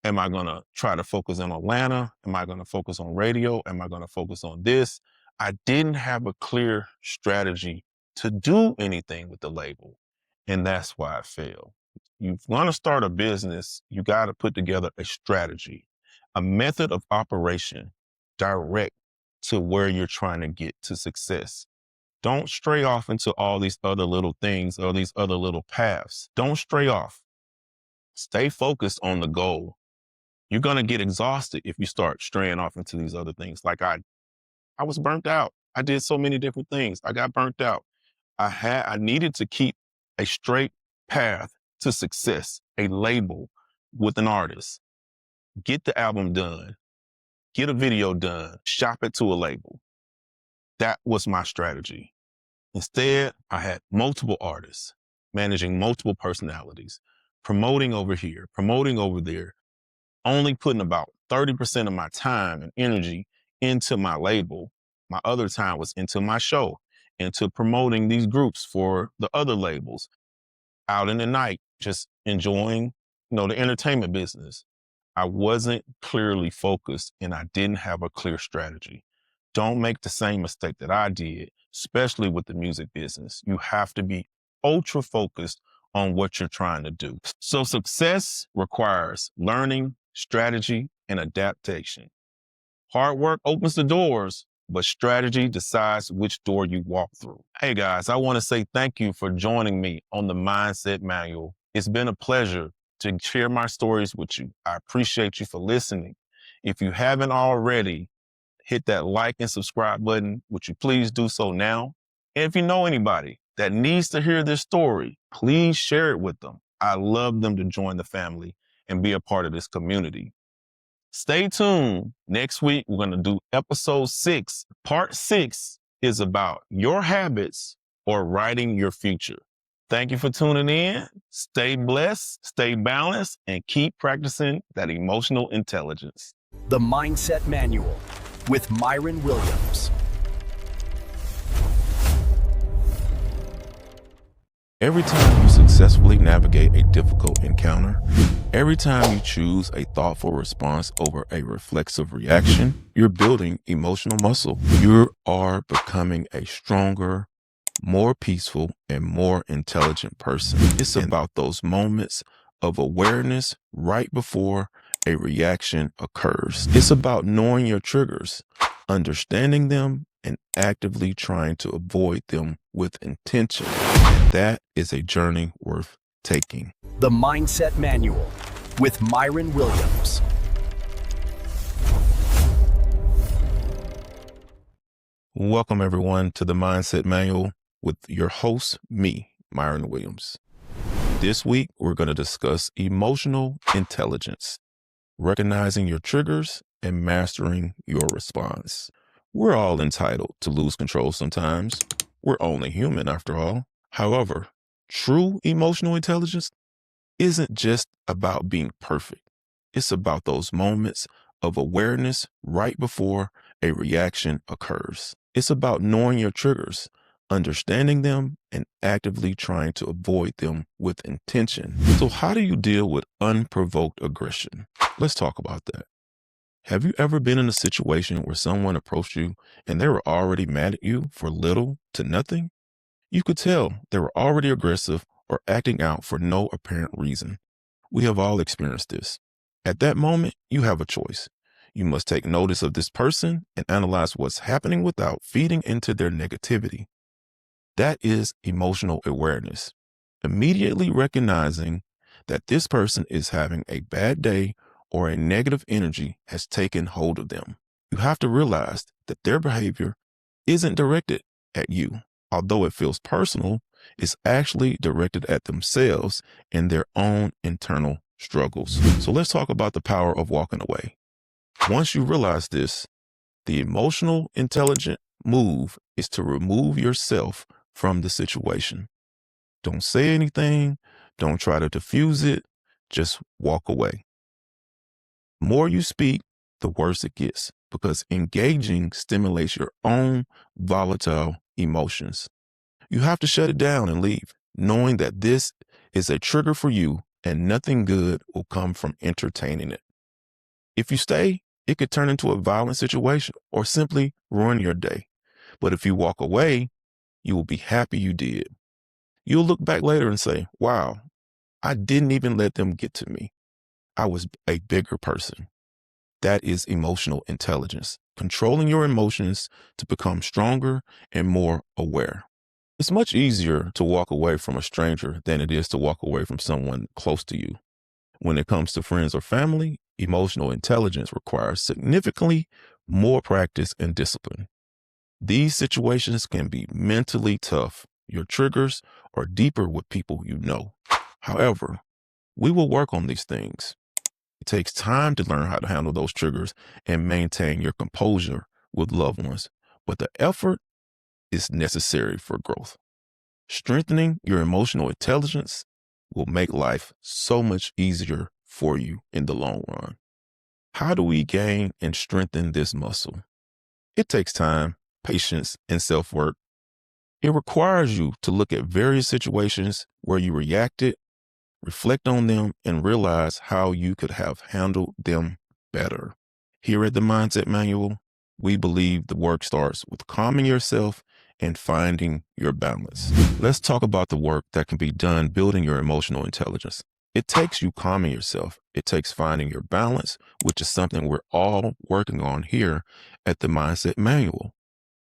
Am I going to try to focus on Atlanta? Am I going to focus on radio? Am I going to focus on this? I didn't have a clear strategy to do anything with the label. And that's why I failed. You want to start a business, you got to put together a strategy, a method of operation direct to where you're trying to get to success. Don't stray off into all these other little things or these other little paths. Don't stray off. Stay focused on the goal. You're going to get exhausted if you start straying off into these other things. Like I was burnt out. I did so many different things. I got burnt out. I needed to keep a straight path to success, a label with an artist. Get the album done, get a video done, shop it to a label. That was my strategy. Instead, I had multiple artists, managing multiple personalities, promoting over here, promoting over there, only putting about 30% of my time and energy into my label. My other time was into my show, into promoting these groups for the other labels, out in the night, just enjoying, the entertainment business. I wasn't clearly focused and I didn't have a clear strategy. Don't make the same mistake that I did, especially with the music business. You have to be ultra focused on what you're trying to do. So success requires learning, strategy, and adaptation. Hard work opens the doors, but strategy decides which door you walk through. Hey guys, I want to say thank you for joining me on the Mindset Manual. It's been a pleasure to share my stories with you. I appreciate you for listening. If you haven't already, hit that like and subscribe button. Would you please do so now? And if you know anybody that needs to hear this story, please share it with them. I love them to join the family and be a part of this community. Stay tuned. Next week, we're going to do episode 6. Part 6 is about your habits or writing your future. Thank you for tuning in. Stay blessed, stay balanced, and keep practicing that emotional intelligence. The Mindset Manual with Myron Williams. Every time you successfully navigate a difficult encounter, every time you choose a thoughtful response over a reflexive reaction, you're building emotional muscle. You are becoming a stronger, more peaceful, and more intelligent person. It's about those moments of awareness right before a reaction occurs. It's about knowing your triggers, understanding them, and actively trying to avoid them with intention. That is a journey worth taking. The Mindset Manual with Myron Williams. Welcome everyone to the Mindset Manual with your host, me, Myron Williams. This week, we're going to discuss emotional intelligence, recognizing your triggers and mastering your response. We're all entitled to lose control sometimes. We're only human after all. However, true emotional intelligence isn't just about being perfect. It's about those moments of awareness right before a reaction occurs. It's about knowing your triggers, understanding them, and actively trying to avoid them with intention. So how do you deal with unprovoked aggression? Let's talk about that. Have you ever been in a situation where someone approached you and they were already mad at you for little to nothing? You could tell they were already aggressive or acting out for no apparent reason. We have all experienced this. At that moment, you have a choice. You must take notice of this person and analyze what's happening without feeding into their negativity. That is emotional awareness. Immediately recognizing that this person is having a bad day or a negative energy has taken hold of them. You have to realize that their behavior isn't directed at you. Although it feels personal, it's actually directed at themselves and their own internal struggles. So let's talk about the power of walking away. Once you realize this, the emotional intelligent move is to remove yourself from the situation. Don't say anything. Don't try to diffuse it. Just walk away. The more you speak, the worse it gets, because engaging stimulates your own volatile emotions. You have to shut it down and leave, knowing that this is a trigger for you and nothing good will come from entertaining it. If you stay, it could turn into a violent situation or simply ruin your day. But if you walk away, you will be happy you did. You'll look back later and say, wow, I didn't even let them get to me. I was a bigger person. That is emotional intelligence, controlling your emotions to become stronger and more aware. It's much easier to walk away from a stranger than it is to walk away from someone close to you. When it comes to friends or family, emotional intelligence requires significantly more practice and discipline. These situations can be mentally tough. Your triggers are deeper with people you know. However, we will work on these things. It takes time to learn how to handle those triggers and maintain your composure with loved ones, but the effort is necessary for growth. Strengthening your emotional intelligence will make life so much easier for you in the long run. How do we gain and strengthen this muscle? It takes time, patience, and self-work. It requires you to look at various situations where you reacted, reflect on them, and realize how you could have handled them better. Here at the Mindset Manual, we believe the work starts with calming yourself and finding your balance. Let's talk about the work that can be done building your emotional intelligence. It takes you calming yourself. It takes finding your balance, which is something we're all working on here at the Mindset Manual.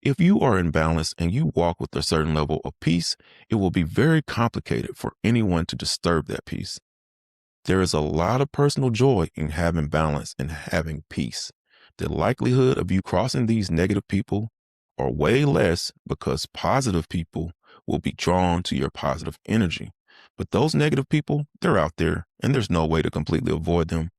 If you are in balance and you walk with a certain level of peace, it will be very complicated for anyone to disturb that peace. There is a lot of personal joy in having balance and having peace. The likelihood of you crossing these negative people are way less because positive people will be drawn to your positive energy. But those negative people, they're out there and there's no way to completely avoid them.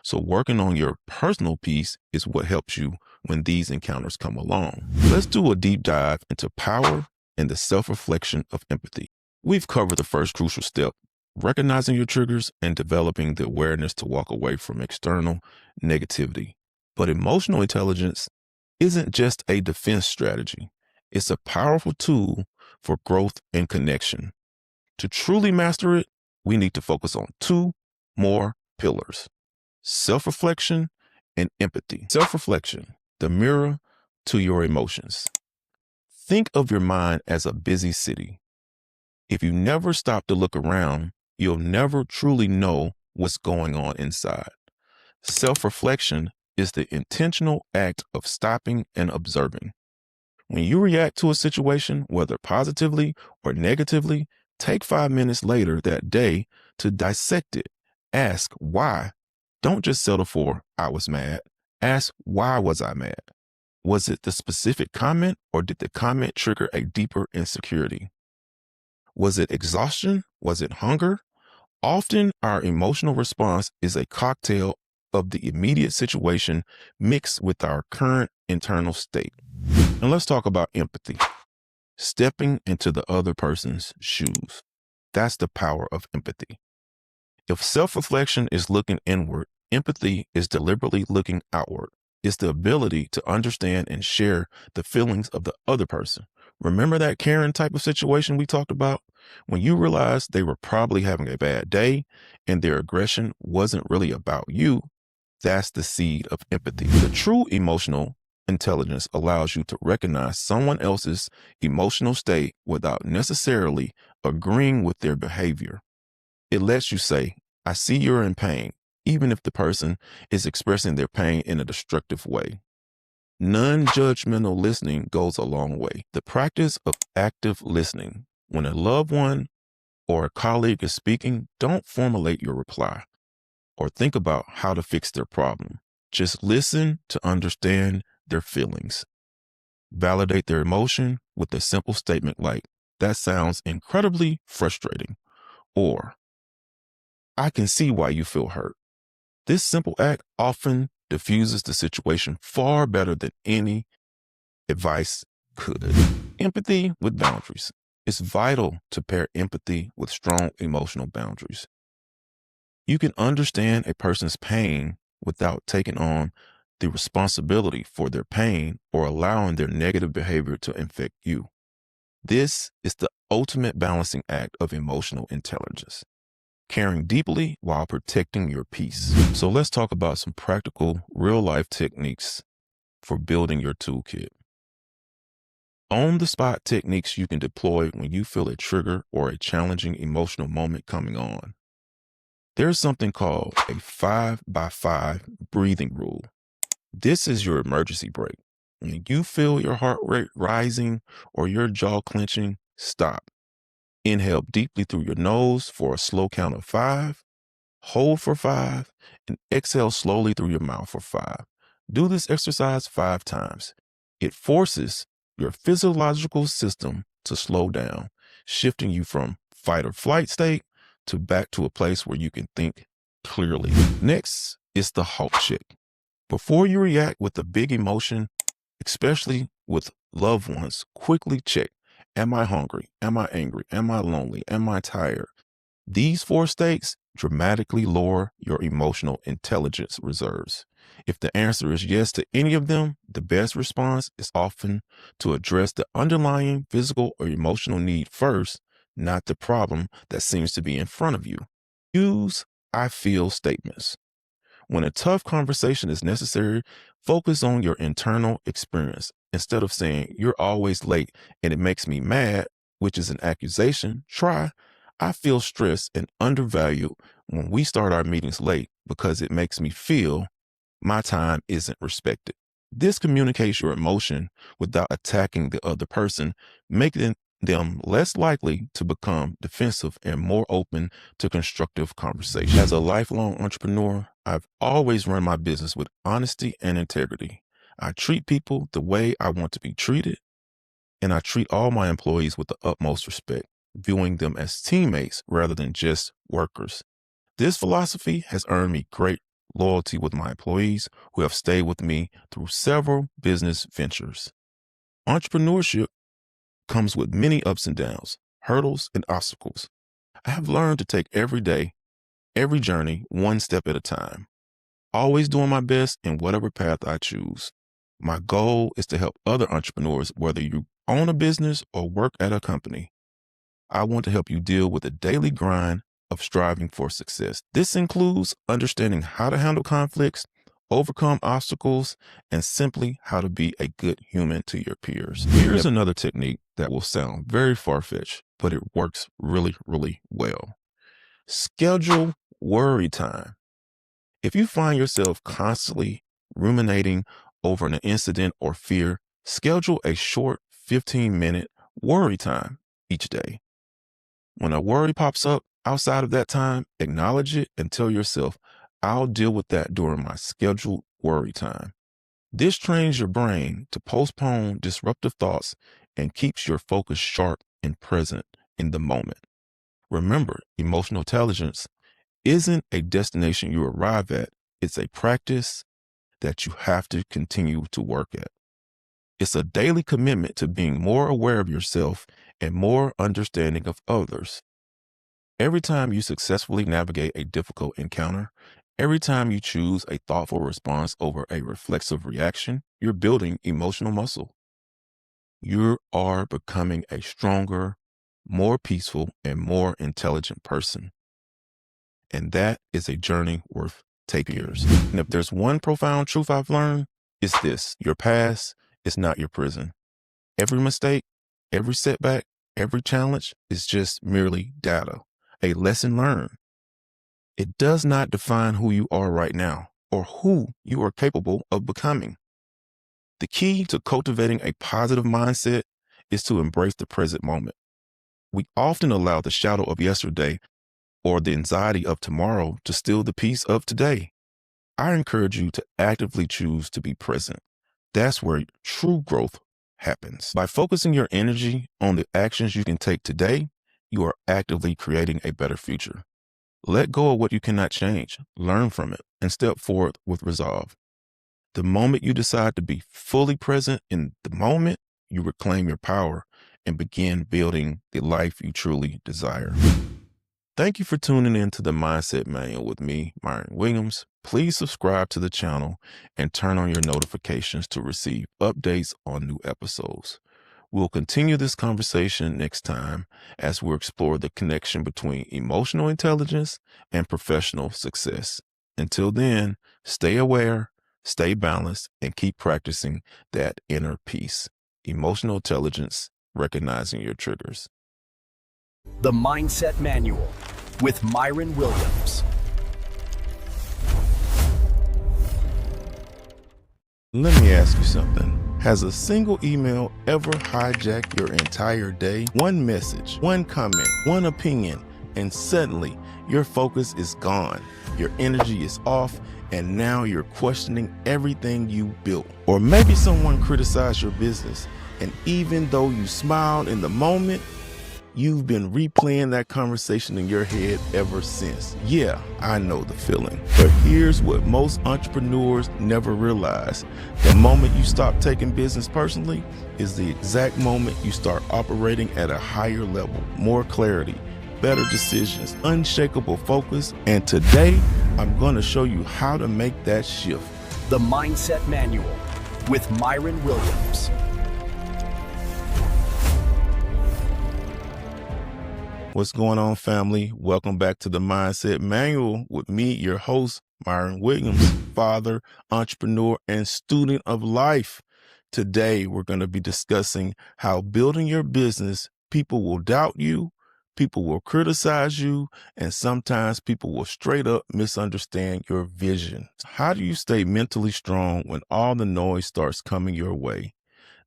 So working on your personal peace is what helps you when these encounters come along. Let's do a deep dive into power and the self-reflection of empathy. We've covered the first crucial step, recognizing your triggers and developing the awareness to walk away from external negativity. But emotional intelligence isn't just a defense strategy. It's a powerful tool for growth and connection. To truly master it, we need to focus on two more pillars: self-reflection and empathy. Self-reflection, the mirror to your emotions. Think of your mind as a busy city. If you never stop to look around, you'll never truly know what's going on inside. Self-reflection is the intentional act of stopping and observing. When you react to a situation, whether positively or negatively, take 5 minutes later that day to dissect it. Ask why. Don't just settle for, I was mad. Ask, why was I mad? Was it the specific comment or did the comment trigger a deeper insecurity? Was it exhaustion? Was it hunger? Often our emotional response is a cocktail of the immediate situation mixed with our current internal state. And let's talk about empathy. Stepping into the other person's shoes. That's the power of empathy. If self-reflection is looking inward, empathy is deliberately looking outward. is the ability to understand and share the feelings of the other person. Remember that Karen type of situation we talked about? When you realize they were probably having a bad day and their aggression wasn't really about you, that's the seed of empathy. The true emotional intelligence allows you to recognize someone else's emotional state without necessarily agreeing with their behavior. It lets you say, I see you're in pain, even if the person is expressing their pain in a destructive way. Non-judgmental listening goes a long way. The practice of active listening. When a loved one or a colleague is speaking, don't formulate your reply or think about how to fix their problem. Just listen to understand their feelings. Validate their emotion with a simple statement like, that sounds incredibly frustrating, or I can see why you feel hurt. This simple act often diffuses the situation far better than any advice could. Empathy with boundaries. It's vital to pair empathy with strong emotional boundaries. You can understand a person's pain without taking on the responsibility for their pain or allowing their negative behavior to infect you. This is the ultimate balancing act of emotional intelligence, caring deeply while protecting your peace. So let's talk about some practical real-life techniques for building your toolkit. On-the-spot techniques you can deploy when you feel a trigger or a challenging emotional moment coming on. There's something called a 5x5 breathing rule. This is your emergency brake. When you feel your heart rate rising or your jaw clenching, stop. Inhale deeply through your nose for a slow count of 5. Hold for 5 and exhale slowly through your mouth for 5. Do this exercise 5 times. It forces your physiological system to slow down, shifting you from fight or flight state to back to a place where you can think clearly. Next is the halt check. Before you react with a big emotion, especially with loved ones, quickly check. Am I hungry? Am I angry? Am I lonely? Am I tired? These 4 states dramatically lower your emotional intelligence reserves. If the answer is yes to any of them, the best response is often to address the underlying physical or emotional need first, not the problem that seems to be in front of you. Use I feel statements. When a tough conversation is necessary, focus on your internal experience. Instead of saying, you're always late and it makes me mad, which is an accusation, try, I feel stressed and undervalued when we start our meetings late because it makes me feel my time isn't respected. This communicates your emotion without attacking the other person, making them less likely to become defensive and more open to constructive conversation. As a lifelong entrepreneur, I've always run my business with honesty and integrity. I treat people the way I want to be treated, and I treat all my employees with the utmost respect, viewing them as teammates rather than just workers. This philosophy has earned me great loyalty with my employees who have stayed with me through several business ventures. Entrepreneurship comes with many ups and downs, hurdles and obstacles. I have learned to take every day, every journey, one step at a time, always doing my best in whatever path I choose. My goal is to help other entrepreneurs, whether you own a business or work at a company. I want to help you deal with the daily grind of striving for success. This includes understanding how to handle conflicts, overcome obstacles, and simply how to be a good human to your peers. Here's another technique that will sound very far-fetched, but it works really, really well. Schedule worry time. If you find yourself constantly ruminating over an incident or fear, schedule a short 15-minute worry time each day. When a worry pops up outside of that time, acknowledge it and tell yourself, I'll deal with that during my scheduled worry time. This trains your brain to postpone disruptive thoughts and keeps your focus sharp and present in the moment. Remember, emotional intelligence isn't a destination you arrive at. It's a practice that you have to continue to work at. It's a daily commitment to being more aware of yourself and more understanding of others. Every time you successfully navigate a difficult encounter, Every time you choose a thoughtful response over a reflexive reaction, you're building emotional muscle. You are becoming a stronger, more peaceful, and more intelligent person. And that is a journey worth taking years. And if there's one profound truth I've learned, it's this: your past is not your prison. Every mistake, every setback, every challenge is just merely data, a lesson learned. It does not define who you are right now or who you are capable of becoming. The key to cultivating a positive mindset is to embrace the present moment. We often allow the shadow of yesterday or the anxiety of tomorrow to steal the peace of today. I encourage you to actively choose to be present. That's where true growth happens. By focusing your energy on the actions you can take today, you are actively creating a better future. Let go of what you cannot change, learn from it, and step forward with resolve. The moment you decide to be fully present in the moment, you reclaim your power and begin building the life you truly desire. Thank you for tuning in to the Mindset Manual with me, Myron Williams. Please subscribe to the channel and turn on your notifications to receive updates on new episodes. We'll continue this conversation next time as we explore the connection between emotional intelligence and professional success. Until then, stay aware, stay balanced, and keep practicing that inner peace. Emotional intelligence, recognizing your triggers. The Mindset Manual with Myron Williams. Let me ask you something. Has a single email ever hijacked your entire day? One message, one comment, one opinion, and suddenly your focus is gone. Your energy is off, and now you're questioning everything you built. Or maybe someone criticized your business, and even though you smiled in the moment, you've been replaying that conversation in your head ever since. Yeah, I know the feeling. But here's what most entrepreneurs never realize. The moment you stop taking business personally is the exact moment you start operating at a higher level, more clarity, better decisions, unshakable focus. And today, I'm going to show you how to make that shift. The Mindset Manual with Myron Williams. What's going on, family? Welcome back to the Mindset Manual with me, your host, Myron Williams, father, entrepreneur, and student of life. Today, we're going to be discussing how building your business, people will doubt you, people will criticize you, and sometimes people will straight up misunderstand your vision. How do you stay mentally strong when all the noise starts coming your way?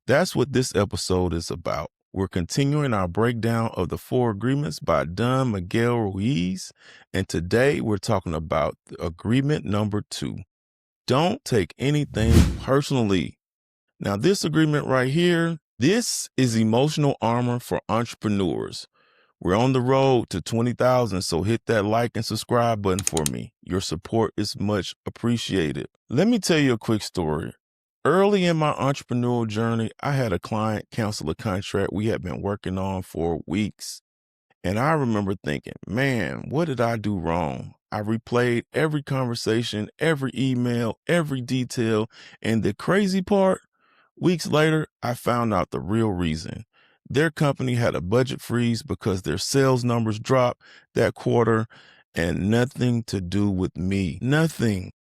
That's what this episode is about. We're continuing our breakdown of the 4 agreements by Don Miguel Ruiz, and today we're talking about agreement number 2. Don't take anything personally. Now, this agreement right here, this is emotional armor for entrepreneurs. We're on the road to 20,000, so hit that like and subscribe button for me. Your support is much appreciated. Let me tell you a quick story. Early in my entrepreneurial journey, I had a client cancel a contract we had been working on for weeks. And I remember thinking, man, what did I do wrong? I replayed every conversation, every email, every detail. And the crazy part, weeks later, I found out the real reason. Their company had a budget freeze because their sales numbers dropped that quarter, and nothing to do with me. Nothing.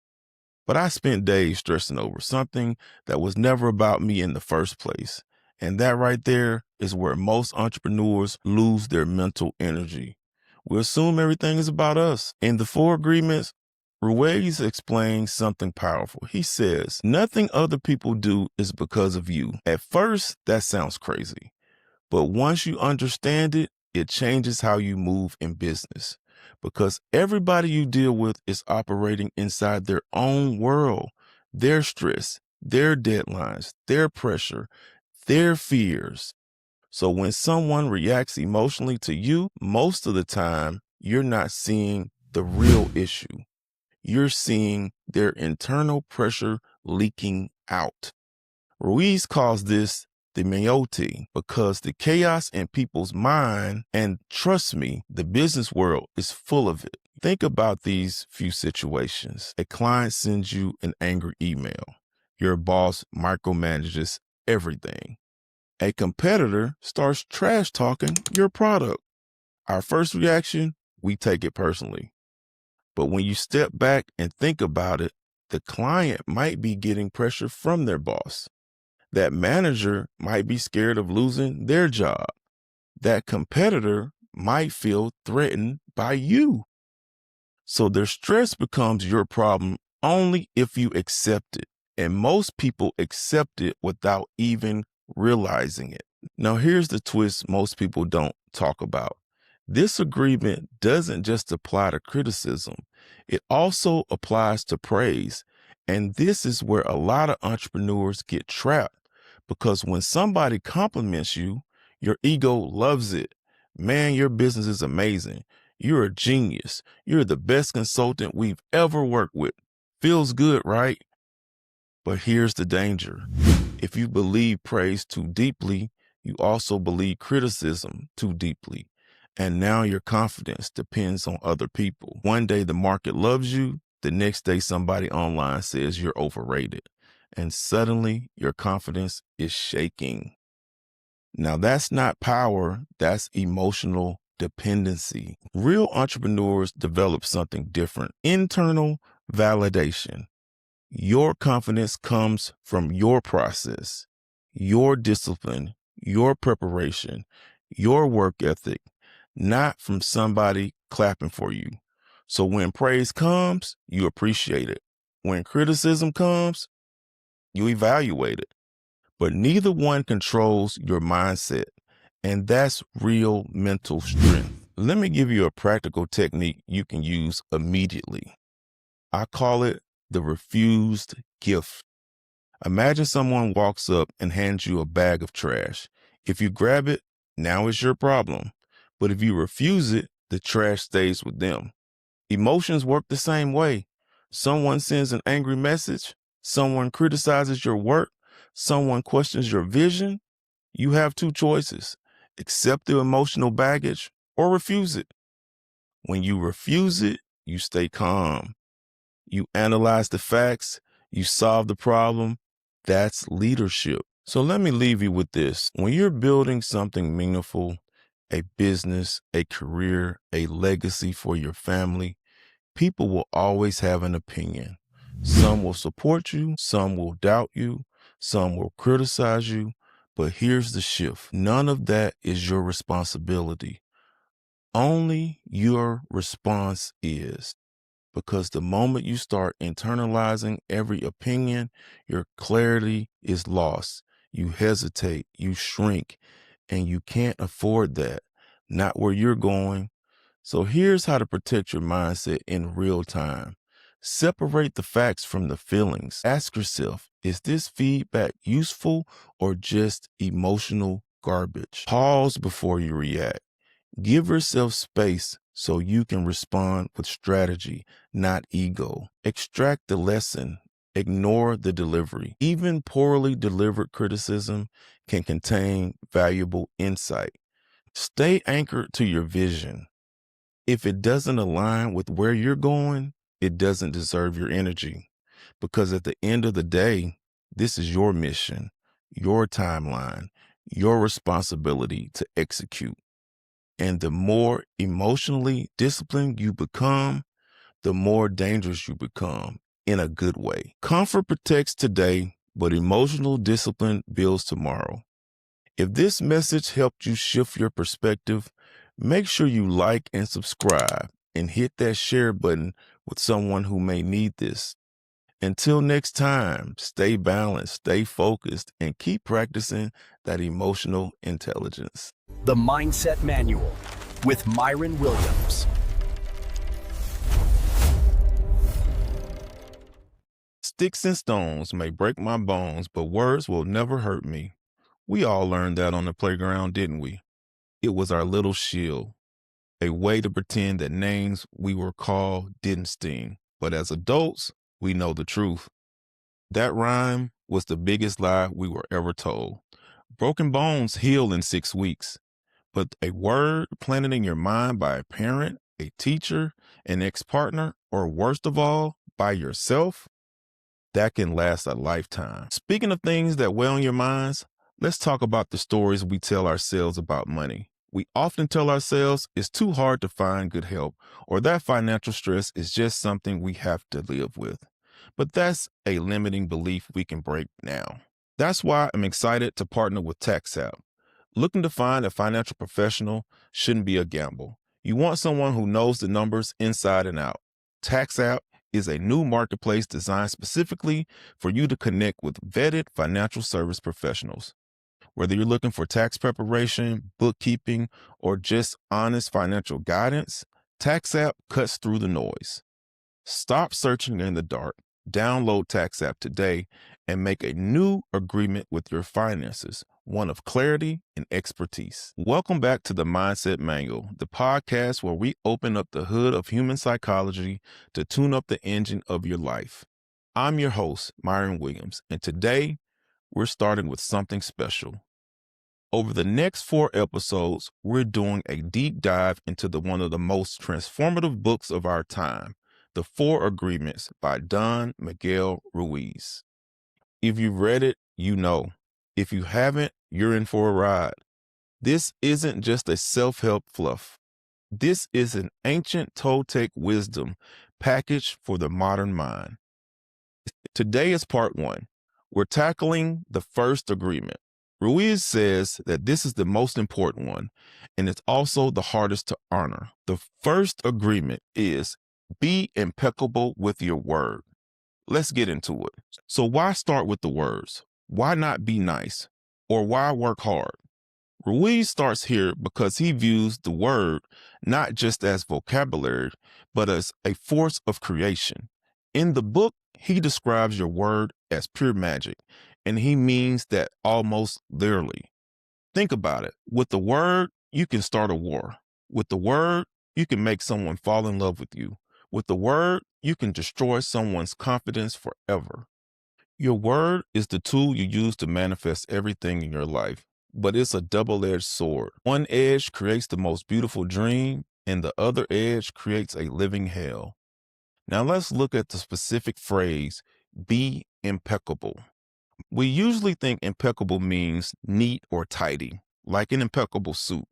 But I spent days stressing over something that was never about me in the first place. And that right there is where most entrepreneurs lose their mental energy. We assume everything is about us. In the 4 agreements, Ruiz explains something powerful. He says, nothing other people do is because of you. At first, that sounds crazy. But once you understand it, it changes how you move in business. Because everybody you deal with is operating inside their own world, their stress, their deadlines, their pressure, their fears. So when someone reacts emotionally to you, most of the time, you're not seeing the real issue. You're seeing their internal pressure leaking out. Ruiz calls this the meiote because the chaos in people's mind, and trust me, the business world is full of it. Think about these few situations. A client sends you an angry email. Your boss micromanages everything. A competitor starts trash talking your product. Our first reaction, we take it personally. But when you step back and think about it, the client might be getting pressure from their boss. That manager might be scared of losing their job. That competitor might feel threatened by you. So their stress becomes your problem only if you accept it. And most people accept it without even realizing it. Now, here's the twist most people don't talk about. This agreement doesn't just apply to criticism, it also applies to praise. And this is where a lot of entrepreneurs get trapped because when somebody compliments you, your ego loves it. Man, your business is amazing. You're a genius. You're the best consultant we've ever worked with. Feels good, right? But here's the danger. If you believe praise too deeply, you also believe criticism too deeply. And now your confidence depends on other people. One day the market loves you. The next day somebody online says you're overrated. And suddenly your confidence is shaking. Now that's not power, that's emotional dependency. Real entrepreneurs develop something different: internal validation. Your confidence comes from your process, your discipline, your preparation, your work ethic, not from somebody clapping for you. So when praise comes, you appreciate it. When criticism comes, you evaluate it. But neither one controls your mindset, and that's real mental strength. Let me give you a practical technique you can use immediately. I call it the refused gift. Imagine someone walks up and hands you a bag of trash. If you grab it, now it's your problem. But if you refuse it, the trash stays with them. Emotions work the same way. Someone sends an angry message, someone criticizes your work, someone questions your vision. You have two choices: accept the emotional baggage or refuse it. When you refuse it, you stay calm. You analyze the facts, you solve the problem. That's leadership. So let me leave you with this. When you're building something meaningful, a business, a career, a legacy for your family, people will always have an opinion. Some will support you, some will doubt you, some will criticize you. But here's the shift: none of that is your responsibility. Only your response is. Because the moment you start internalizing every opinion, your clarity is lost. You hesitate, you shrink, and you can't afford that. Not where you're going. So here's how to protect your mindset in real time. Separate the facts from the feelings. Ask yourself, is this feedback useful or just emotional garbage? Pause before you react. Give yourself space so you can respond with strategy, not ego. Extract the lesson. Ignore the delivery. Even poorly delivered criticism can contain valuable insight. Stay anchored to your vision. If it doesn't align with where you're going, it doesn't deserve your energy. Because at the end of the day, this is your mission, your timeline, your responsibility to execute. And the more emotionally disciplined you become, the more dangerous you become, in a good way. Comfort protects today, but emotional discipline builds tomorrow. If this message helped you shift your perspective, make sure you like and subscribe and hit that share button with someone who may need this. Until next time, stay balanced, stay focused, and keep practicing that emotional intelligence. The Mindset Manual with Myron Williams. Sticks and stones may break my bones, but words will never hurt me. We all learned that on the playground, didn't we? It was our little shield, a way to pretend that names we were called didn't sting. But as adults, we know the truth. That rhyme was the biggest lie we were ever told. Broken bones heal in 6 weeks, but a word planted in your mind by a parent, a teacher, an ex-partner, or worst of all, by yourself, that can last a lifetime. Speaking of things that weigh on your minds, let's talk about the stories we tell ourselves about money. We often tell ourselves it's too hard to find good help, or that financial stress is just something we have to live with. But that's a limiting belief we can break now. That's why I'm excited to partner with TaxApp. Looking to find a financial professional shouldn't be a gamble. You want someone who knows the numbers inside and out. TaxApp is a new marketplace designed specifically for you to connect with vetted financial service professionals. Whether you're looking for tax preparation, bookkeeping, or just honest financial guidance, TaxApp cuts through the noise. Stop searching in the dark. Download TaxApp today and make a new agreement with your finances, one of clarity and expertise. Welcome back to the Mindset Manual, the podcast where we open up the hood of human psychology to tune up the engine of your life. I'm your host, Myron Williams, and today we're starting with something special. Over the next 4 episodes, we're doing a deep dive into one of the most transformative books of our time, The 4 Agreements by Don Miguel Ruiz. If you've read it, you know. If you haven't, you're in for a ride. This isn't just a self-help fluff. This is an ancient Toltec wisdom packaged for the modern mind. Today is part 1. We're tackling the first agreement. Ruiz says that this is the most important one, and it's also the hardest to honor. The first agreement is be impeccable with your word. Let's get into it. So why start with the words? Why not be nice? Or why work hard? Ruiz starts here because he views the word not just as vocabulary, but as a force of creation. In the book, he describes your word as pure magic, and he means that almost literally. Think about it. With the word, you can start a war. With the word, you can make someone fall in love with you. With the word, you can destroy someone's confidence forever. Your word is the tool you use to manifest everything in your life, but it's a double-edged sword. One edge creates the most beautiful dream, and the other edge creates a living hell. Now let's look at the specific phrase, be impeccable. We usually think impeccable means neat or tidy, like an impeccable suit.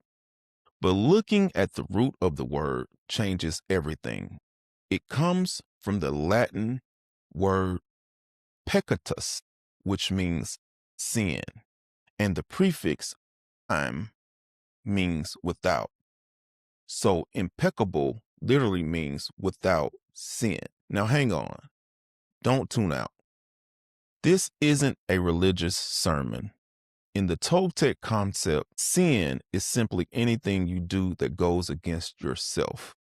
But looking at the root of the word changes everything. It comes from the Latin word peccatus, which means sin, and the prefix "im" means without. So impeccable literally means without sin. Now hang on. Don't tune out. This isn't a religious sermon. In the Toltec concept, sin is simply anything you do that goes against yourself.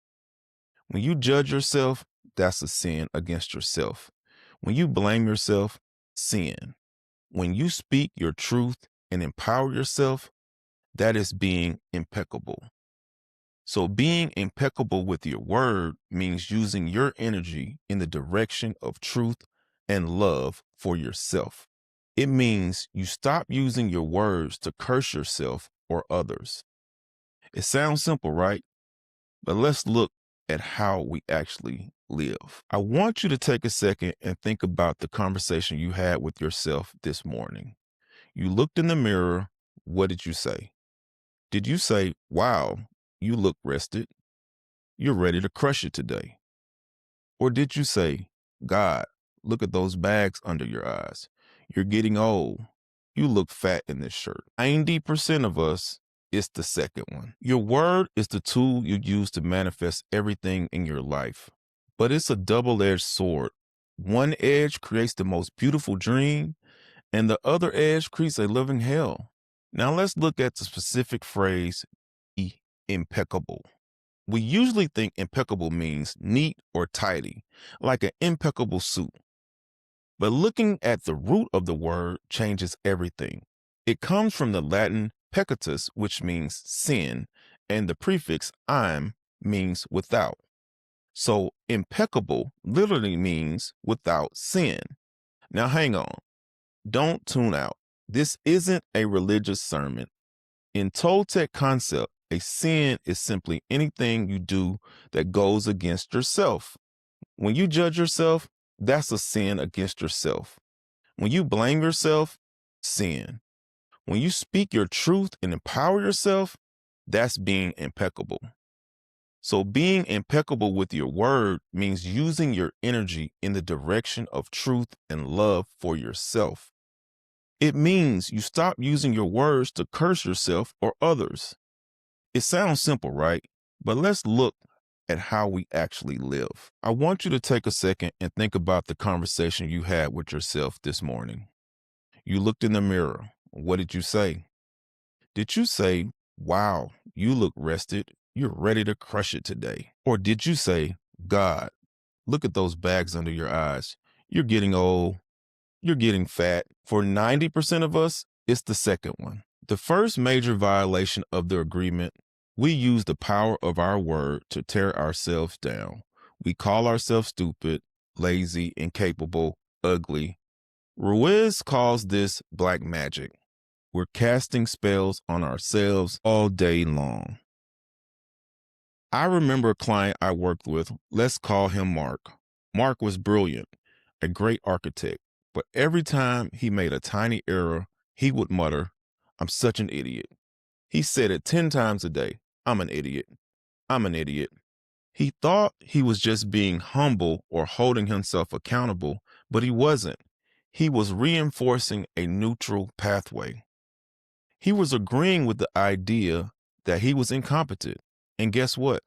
When you judge yourself, that's a sin against yourself. When you blame yourself, sin. When you speak your truth and empower yourself, that is being impeccable. So being impeccable with your word means using your energy in the direction of truth and love for yourself. It means you stop using your words to curse yourself or others. It sounds simple, right? But let's look at how we actually live. I want you to take a second and think about the conversation you had with yourself this morning. You looked in the mirror. What did you say? Did you say, wow, you look rested? You're ready to crush it today? Or did you say, God, look at those bags under your eyes. You're getting old. You look fat in this shirt. 90% of us, it's the second one. Your word is the tool you use to manifest everything in your life. But it's a double-edged sword. One edge creates the most beautiful dream, and the other edge creates a living hell. Now let's look at the specific phrase, be impeccable. We usually think impeccable means neat or tidy, like an impeccable suit. But looking at the root of the word changes everything. It comes from the Latin peccatus, which means sin, and the prefix "im" means without. So impeccable literally means without sin. Now hang on. Don't tune out. This isn't a religious sermon. In Toltec concept, A sin is simply anything you do that goes against yourself. When you judge yourself, that's a sin against yourself. When you blame yourself, sin. When you speak your truth and empower yourself, that's being impeccable. So being impeccable with your word means using your energy in the direction of truth and love for yourself. It means you stop using your words to curse yourself or others. It sounds simple, right? But let's look at how we actually live. I want you to take a second and think about the conversation you had with yourself this morning. You looked in the mirror. What did you say? Did you say, wow, you look rested. You're ready to crush it today? Or did you say, God, look at those bags under your eyes. You're getting old. You're getting fat. For 90% of us, it's the second one. The first major violation of the agreement, we use the power of our word to tear ourselves down. We call ourselves stupid, lazy, incapable, ugly. Ruiz calls this black magic. We're casting spells on ourselves all day long. I remember a client I worked with. Let's call him Mark. Mark was brilliant, a great architect, but every time he made a tiny error, he would mutter, I'm such an idiot. He said it 10 times a day. I'm an idiot. I'm an idiot. He thought he was just being humble or holding himself accountable, but he wasn't. He was reinforcing a neutral pathway. He was agreeing with the idea that he was incompetent. And guess what?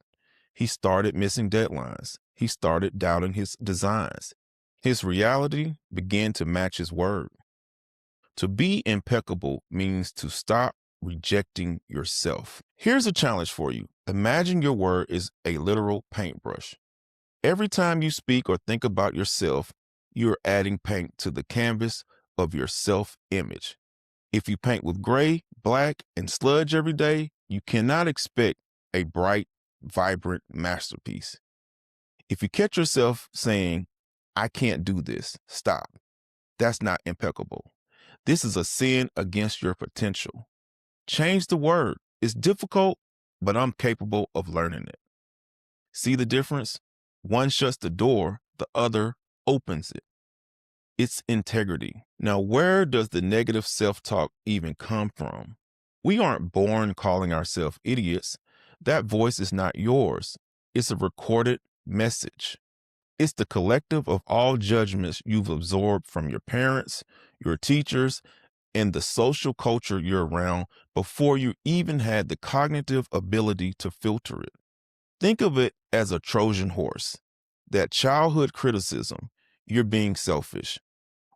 He started missing deadlines. He started doubting his designs. His reality began to match his word. To be impeccable means to stop rejecting yourself. Here's a challenge for you. Imagine your word is a literal paintbrush. Every time you speak or think about yourself, you're adding paint to the canvas of your self-image. If you paint with gray, black, and sludge every day, you cannot expect a bright, vibrant masterpiece. If you catch yourself saying, I can't do this, stop. That's not impeccable. This is a sin against your potential. Change the word. It's difficult, but I'm capable of learning it. See the difference? One shuts the door, the other opens it. It's integrity. Now, where does the negative self-talk even come from? We aren't born calling ourselves idiots. That voice is not yours. It's a recorded message. It's the collective of all judgments you've absorbed from your parents, your teachers, and the social culture you're around before you even had the cognitive ability to filter it. Think of it as a Trojan horse. That childhood criticism, you're being selfish.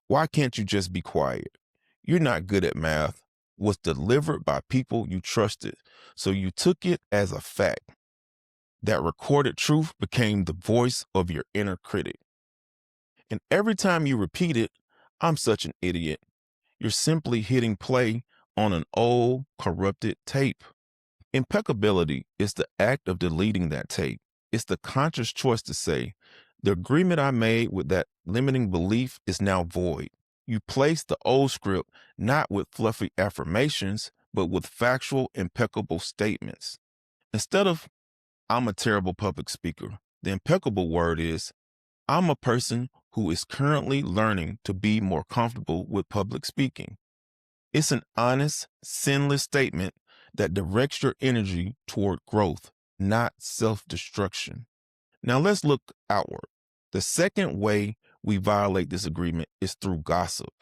Why can't you just be quiet? You're not good at math, was delivered by people you trusted, so you took it as a fact. That recorded truth became the voice of your inner critic. And every time you repeat it, I'm such an idiot, you're simply hitting play on an old, corrupted tape. Impeccability is the act of deleting that tape. It's the conscious choice to say, the agreement I made with that limiting belief is now void. You place the old script not with fluffy affirmations, but with factual, impeccable statements. Instead of, I'm a terrible public speaker, the impeccable word is, I'm a person who is currently learning to be more comfortable with public speaking. It's an honest, sinless statement that directs your energy toward growth, not self-destruction. Now let's look outward. The second way we violate this agreement is through gossip.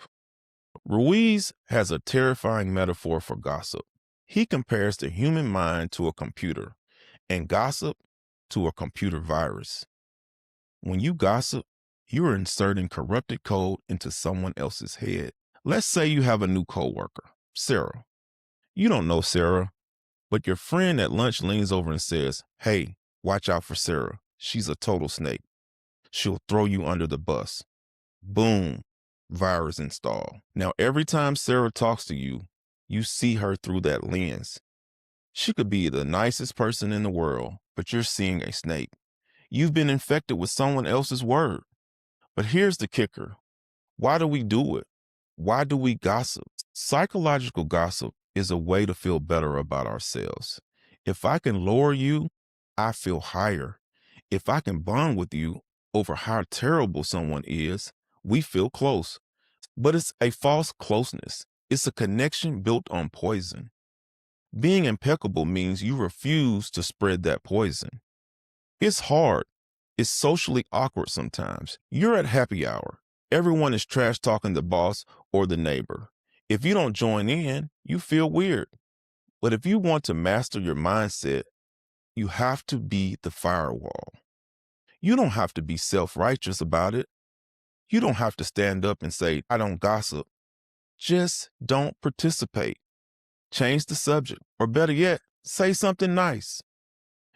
Ruiz has a terrifying metaphor for gossip. He compares the human mind to a computer and gossip to a computer virus. When you gossip, you're inserting corrupted code into someone else's head. Let's say you have a new coworker, Sarah. You don't know Sarah, but your friend at lunch leans over and says, hey, watch out for Sarah. She's a total snake. She'll throw you under the bus. Boom, virus install. Now, every time Sarah talks to you, you see her through that lens. She could be the nicest person in the world, but you're seeing a snake. You've been infected with someone else's word. But here's the kicker. Why do we do it? Why do we gossip? Psychological gossip is a way to feel better about ourselves. If I can lower you, I feel higher. If I can bond with you over how terrible someone is, we feel close. But it's a false closeness. It's a connection built on poison. Being impeccable means you refuse to spread that poison. It's hard. It's socially awkward sometimes. You're at happy hour. Everyone is trash talking the boss or the neighbor. If you don't join in, you feel weird. But if you want to master your mindset, you have to be the firewall. You don't have to be self-righteous about it. You don't have to stand up and say, I don't gossip. Just don't participate. Change the subject, or better yet, say something nice.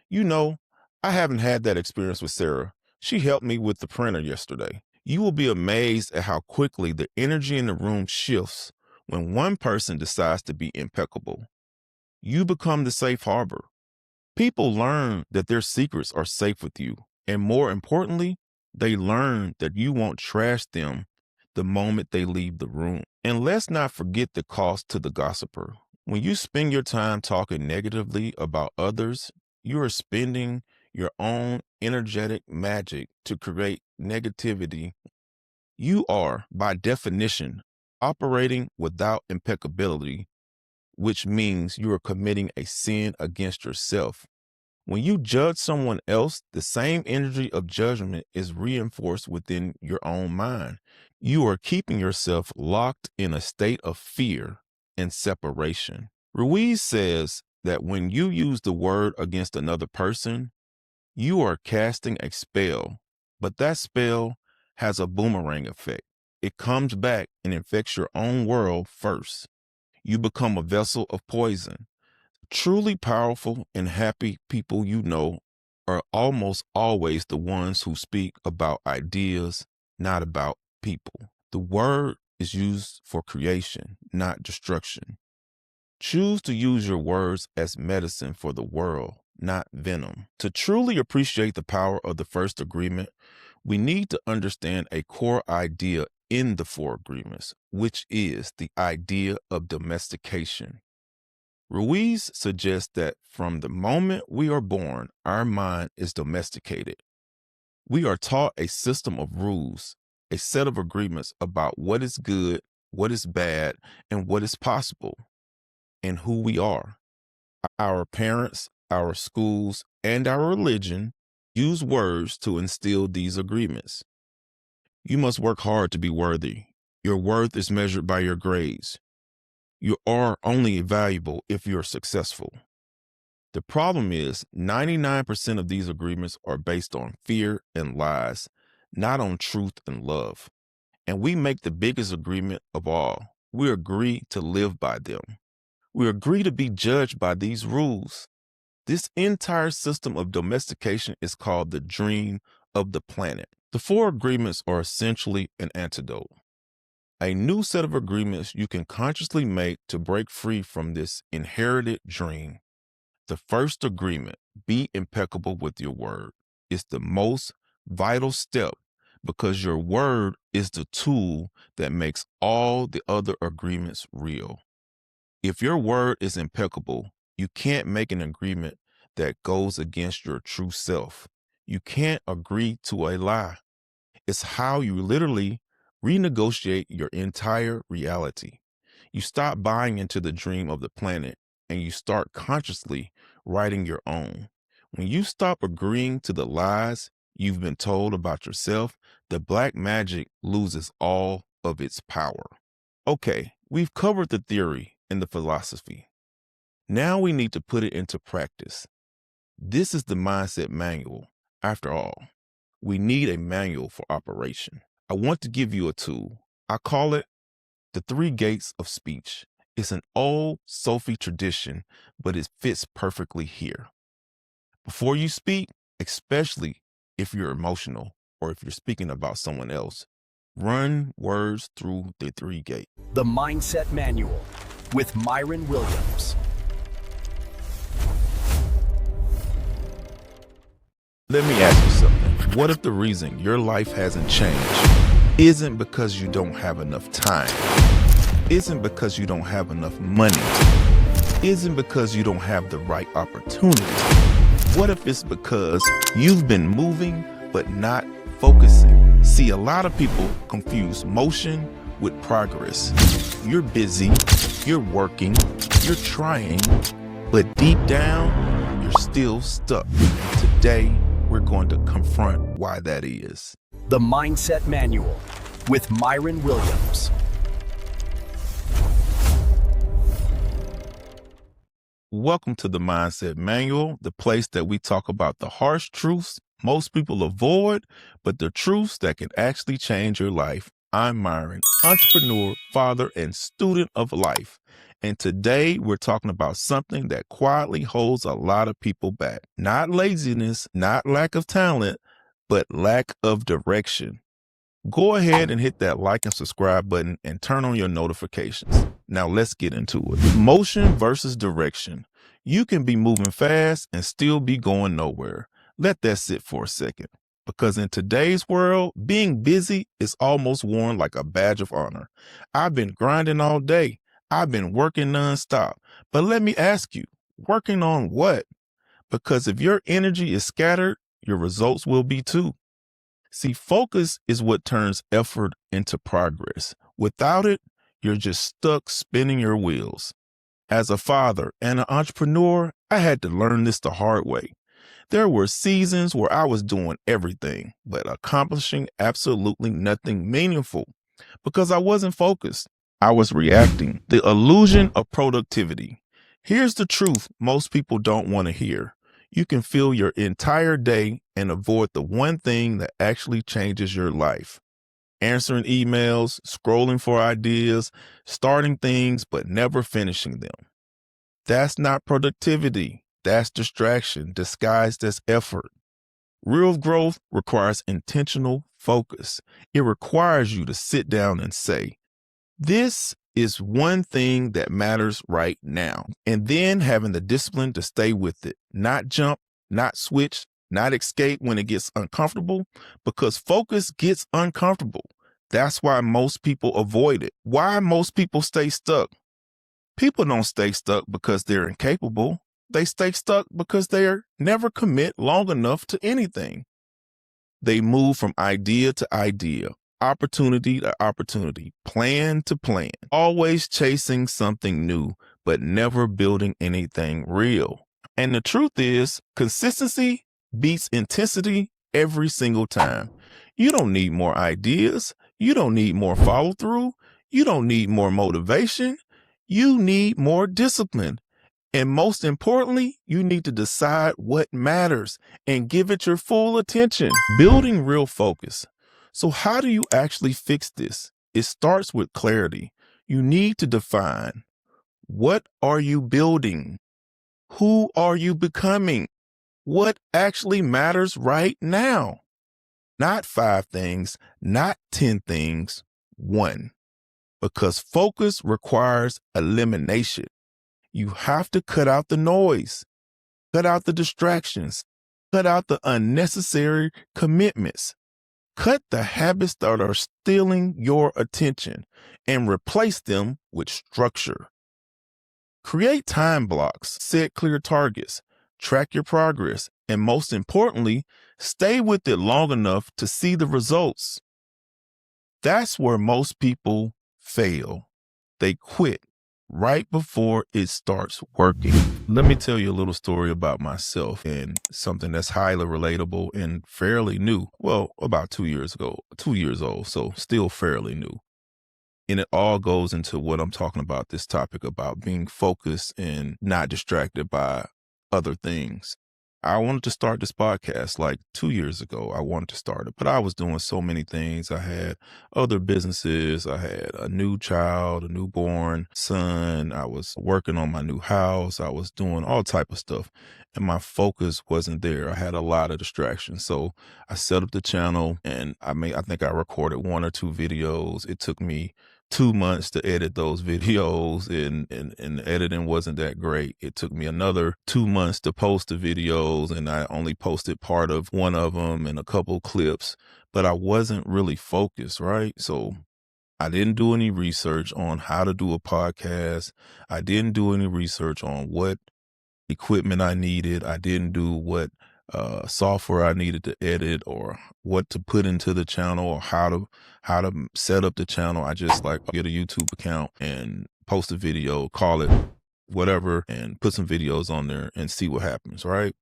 You know, I haven't had that experience with Sarah. She helped me with the printer yesterday. You will be amazed at how quickly the energy in the room shifts when one person decides to be impeccable. You become the safe harbor. People learn that their secrets are safe with you, and more importantly, they learn that you won't trash them the moment they leave the room. And let's not forget the cost to the gossiper. When you spend your time talking negatively about others, you are spending your own energetic magic to create negativity. You are, by definition, operating without impeccability, which means you are committing a sin against yourself. When you judge someone else, the same energy of judgment is reinforced within your own mind. You are keeping yourself locked in a state of fear and separation. Ruiz says that when you use the word against another person, you are casting a spell, but that spell has a boomerang effect. It comes back and infects your own world first. You become a vessel of poison. Truly powerful and happy people you know are almost always the ones who speak about ideas, not about people. The word is used for creation, not destruction. Choose to use your words as medicine for the world, not venom. To truly appreciate the power of the first agreement, we need to understand a core idea in the four agreements, which is the idea of domestication. Ruiz suggests that from the moment we are born, our mind is domesticated. We are taught a system of rules, a set of agreements about what is good, what is bad, and what is possible, and who we are. Our parents, our schools, and our religion use words to instill these agreements. You must work hard to be worthy. Your worth is measured by your grades. You are only valuable if you're successful. The problem is 99% of these agreements are based on fear and lies, not on truth and love. And we make the biggest agreement of all. We agree to live by them. We agree to be judged by these rules. This entire system of domestication is called the dream of the planet. The four agreements are essentially an antidote. A new set of agreements you can consciously make to break free from this inherited dream. The first agreement, be impeccable with your word, is the most vital step because your word is the tool that makes all the other agreements real. If your word is impeccable, you can't make an agreement that goes against your true self. You can't agree to a lie. It's how you literally renegotiate your entire reality. You stop buying into the dream of the planet and you start consciously writing your own. When you stop agreeing to the lies you've been told about yourself, the black magic loses all of its power. Okay, we've covered the theory and the philosophy. Now we need to put it into practice. This is the mindset manual. After all, we need a manual for operation. I want to give you a tool. I call it the 3 gates of speech. It's an old Sophie tradition, but it fits perfectly here. Before you speak, especially if you're emotional or if you're speaking about someone else, run words through the 3 gates. The Mindset Manual with Myron Williams. Let me ask you something. What if the reason your life hasn't changed isn't because you don't have enough time, isn't because you don't have enough money, isn't because you don't have the right opportunity? What if it's because you've been moving but not focusing? See, a lot of people confuse motion with progress. You're busy, you're working, you're trying, but deep down, you're still stuck. And today, we're going to confront why that is. The Mindset Manual with Myron Williams. Welcome to the Mindset Manual, the place that we talk about the harsh truths most people avoid, but the truths that can actually change your life. I'm Myron, entrepreneur, father, and student of life. And today we're talking about something that quietly holds a lot of people back. Not laziness, not lack of talent, but lack of direction. Go ahead and hit that like and subscribe button and turn on your notifications. Now let's get into it. Motion versus direction. You can be moving fast and still be going nowhere. Let that sit for a second. Because in today's world, being busy is almost worn like a badge of honor. I've been grinding all day. I've been working nonstop. But let me ask you, working on what? Because if your energy is scattered, your results will be too. See, focus is what turns effort into progress. Without it, you're just stuck spinning your wheels. As a father and an entrepreneur, I had to learn this the hard way. There were seasons where I was doing everything, but accomplishing absolutely nothing meaningful because I wasn't focused. I was reacting. The illusion of productivity. Here's the truth most people don't want to hear. You can fill your entire day and avoid the one thing that actually changes your life. Answering emails, scrolling for ideas, starting things, but never finishing them. That's not productivity. That's distraction disguised as effort. Real growth requires intentional focus. It requires you to sit down and say, this is one thing that matters right now. And then having the discipline to stay with it, not jump, not switch, not escape when it gets uncomfortable, because focus gets uncomfortable. That's why most people avoid it. Why most people stay stuck. People don't stay stuck because they're incapable. They stay stuck because they're never commit long enough to anything. They move from idea to idea, opportunity to opportunity, plan to plan, always chasing something new, but never building anything real. And the truth is, consistency beats intensity every single time. You don't need more ideas. You don't need more follow through. You don't need more motivation. You need more discipline. And most importantly, you need to decide what matters and give it your full attention. Building real focus. So how do you actually fix this? It starts with clarity. You need to define, what are you building? Who are you becoming? What actually matters right now? Not 5 things, not 10 things, 1. Because focus requires elimination. You have to cut out the noise, cut out the distractions, cut out the unnecessary commitments. Cut the habits that are stealing your attention and replace them with structure. Create time blocks, set clear targets, track your progress, and most importantly, stay with it long enough to see the results. That's where most people fail. They quit right before it starts working. Let me tell you a little story about myself and something that's highly relatable and fairly new. Well, about 2 years ago, 2 years old, so still fairly new. And it all goes into what I'm talking about, this topic about being focused and not distracted by other things. I wanted to start this podcast like 2 years ago. I wanted to start it, but I was doing so many things. I had other businesses. I had a new child, a newborn son. I was working on my new house. I was doing all type of stuff, and my focus wasn't there. I had a lot of distractions. So I set up the channel, and I think I recorded 1 or 2 videos. It took me 2 months to edit those videos, and the editing wasn't that great. It took me another 2 months to post the videos, and I only posted part of one of them and a couple clips, but I wasn't really focused, right? So I didn't do any research on how to do a podcast. I didn't do any research on what equipment I needed. I didn't do what software I needed to edit or what to put into the channel or how to set up the channel. I just like get a YouTube account and post a video, call it whatever, and put some videos on there and see what happens, right?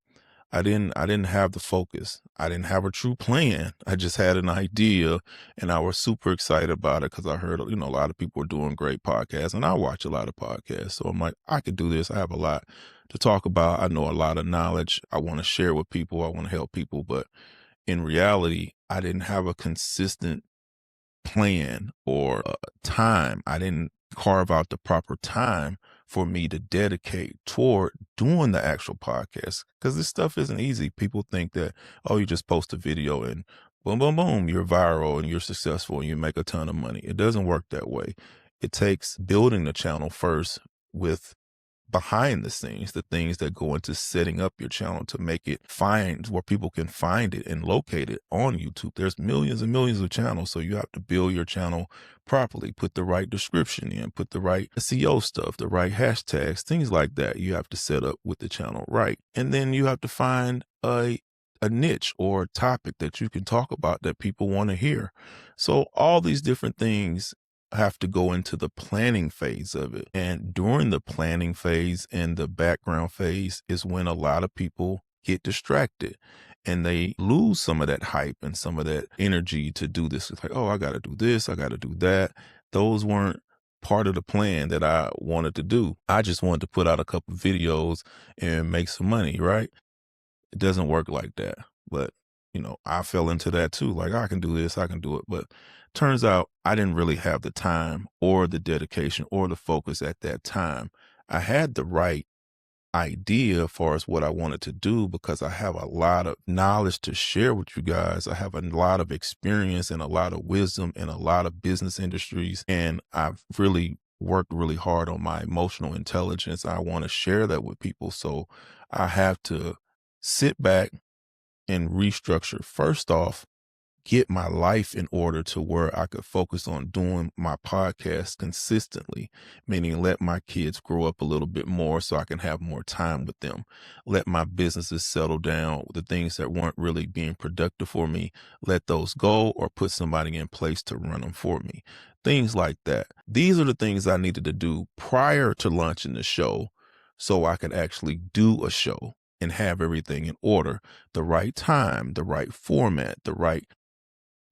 I didn't have the focus. I didn't have a true plan. I just had an idea and I was super excited about it because I heard, a lot of people were doing great podcasts and I watch a lot of podcasts. So I'm like, I could do this. I have a lot to talk about. I know a lot of knowledge. I want to share with people. I want to help people. But in reality, I didn't have a consistent plan or time. I didn't carve out the proper time for me to dedicate toward doing the actual podcast because this stuff isn't easy. People think that, oh, you just post a video and boom, boom, boom, you're viral and you're successful and you make a ton of money. It doesn't work that way. It takes building the channel first with behind the scenes, the things that go into setting up your channel to make it find where people can find it and locate it on YouTube. There's millions and millions of channels. So you have to build your channel properly, put the right description in, put the right SEO stuff, the right hashtags, things like that. You have to set up with the channel right. And then you have to find a niche or a topic that you can talk about that people want to hear. So all these different things have to go into the planning phase of it. And during the planning phase and the background phase is when a lot of people get distracted and they lose some of that hype and some of that energy to do this. It's like, oh, I got to do this. I got to do that. Those weren't part of the plan that I wanted to do. I just wanted to put out a couple videos and make some money, right? It doesn't work like that. But, I fell into that too. Like, I can do this, I can do it. But turns out I didn't really have the time or the dedication or the focus at that time. I had the right idea as far as what I wanted to do because I have a lot of knowledge to share with you guys. I have a lot of experience and a lot of wisdom in a lot of business industries. And I've really worked really hard on my emotional intelligence. I want to share that with people. So I have to sit back and restructure. First off, get my life in order to where I could focus on doing my podcast consistently, meaning let my kids grow up a little bit more so I can have more time with them. Let my businesses settle down. The things that weren't really being productive for me, let those go or put somebody in place to run them for me. Things like that. These are the things I needed to do prior to launching the show so I could actually do a show and have everything in order, the right time, the right format, the right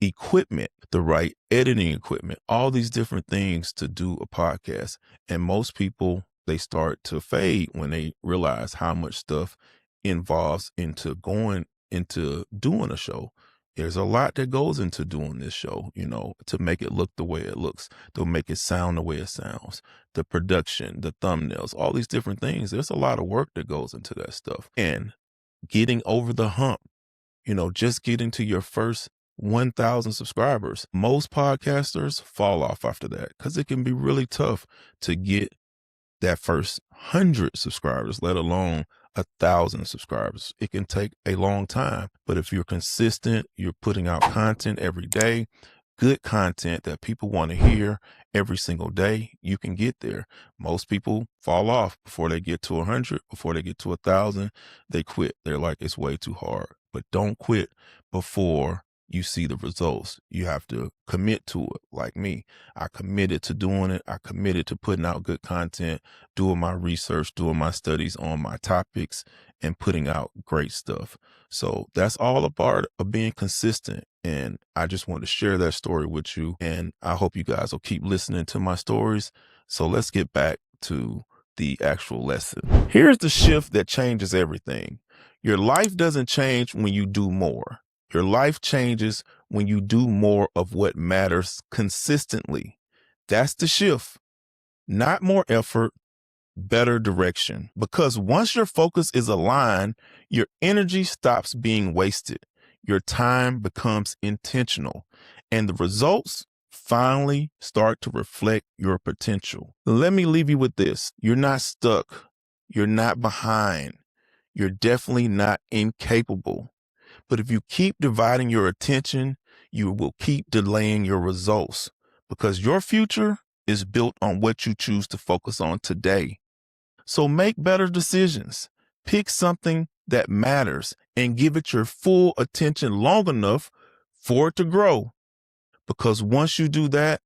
equipment, the right editing equipment, all these different things to do a podcast. And most people, they start to fade when they realize how much stuff involves into going into doing a show. There's a lot that goes into doing this show, to make it look the way it looks, to make it sound the way it sounds, the production, the thumbnails, all these different things. There's a lot of work that goes into that stuff. And getting over the hump, just getting to your first 1,000 subscribers. Most podcasters fall off after that because it can be really tough to get that first 100 subscribers, let alone 1,000 subscribers. It can take a long time, but if you're consistent, you're putting out content every day, good content that people want to hear every single day, you can get there. Most people fall off before they get to 100, before they get to 1,000, they quit. They're like, it's way too hard. But don't quit before you see the results. You have to commit to it. Like me, I committed to doing it. I committed to putting out good content, doing my research, doing my studies on my topics, and putting out great stuff. So that's all a part of being consistent. And I just want to share that story with you. And I hope you guys will keep listening to my stories. So let's get back to the actual lesson. Here's the shift that changes everything. Your life doesn't change when you do more. Your life changes when you do more of what matters consistently. That's the shift. Not more effort, better direction. Because once your focus is aligned, your energy stops being wasted. Your time becomes intentional, and the results finally start to reflect your potential. Let me leave you with this. You're not stuck. You're not behind. You're definitely not incapable. But if you keep dividing your attention, you will keep delaying your results. because your future is built on what you choose to focus on today. So make better decisions. Pick something that matters and give it your full attention long enough for it to grow. Because once you do that,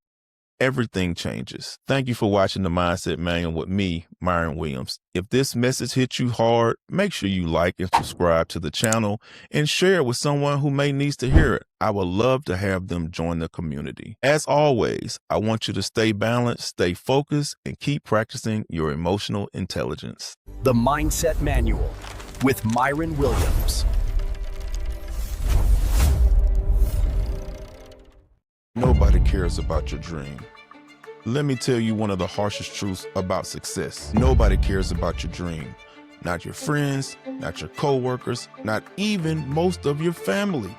everything changes. Thank you for watching the Mindset Manual with me, Myron Williams. If this message hit you hard, make sure you like and subscribe to the channel and share it with someone who may need to hear it. I would love to have them join the community. As always, I want you to stay balanced, stay focused, and keep practicing your emotional intelligence. The Mindset Manual with Myron Williams. Nobody cares about your dream. Let me tell you one of the harshest truths about success. Nobody cares about your dream. Not your friends, not your coworkers, not even most of your family.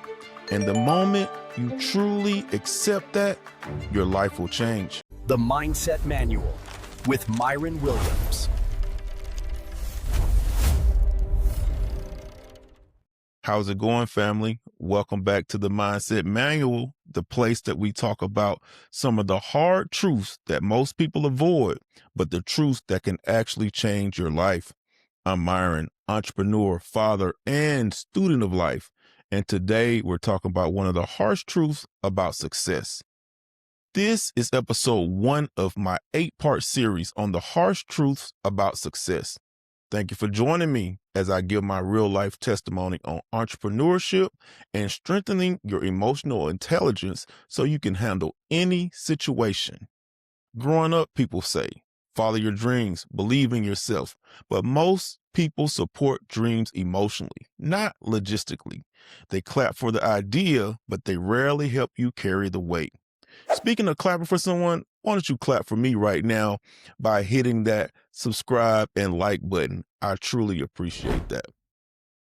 And the moment you truly accept that, your life will change. The Mindset Manual with Myron Williams. How's it going, family? Welcome back to the Mindset Manual, the place that we talk about some of the hard truths that most people avoid, but the truths that can actually change your life. I'm Myron, entrepreneur, father, and student of life. And today we're talking about one of the harsh truths about success. This is episode 1 of my 8-part series on the harsh truths about success. Thank you for joining me as I give my real life testimony on entrepreneurship and strengthening your emotional intelligence so you can handle any situation. Growing up, people say, follow your dreams, believe in yourself. But most people support dreams emotionally, not logistically. They clap for the idea, but they rarely help you carry the weight. Speaking of clapping for someone, why don't you clap for me right now by hitting that subscribe and like button? I truly appreciate that.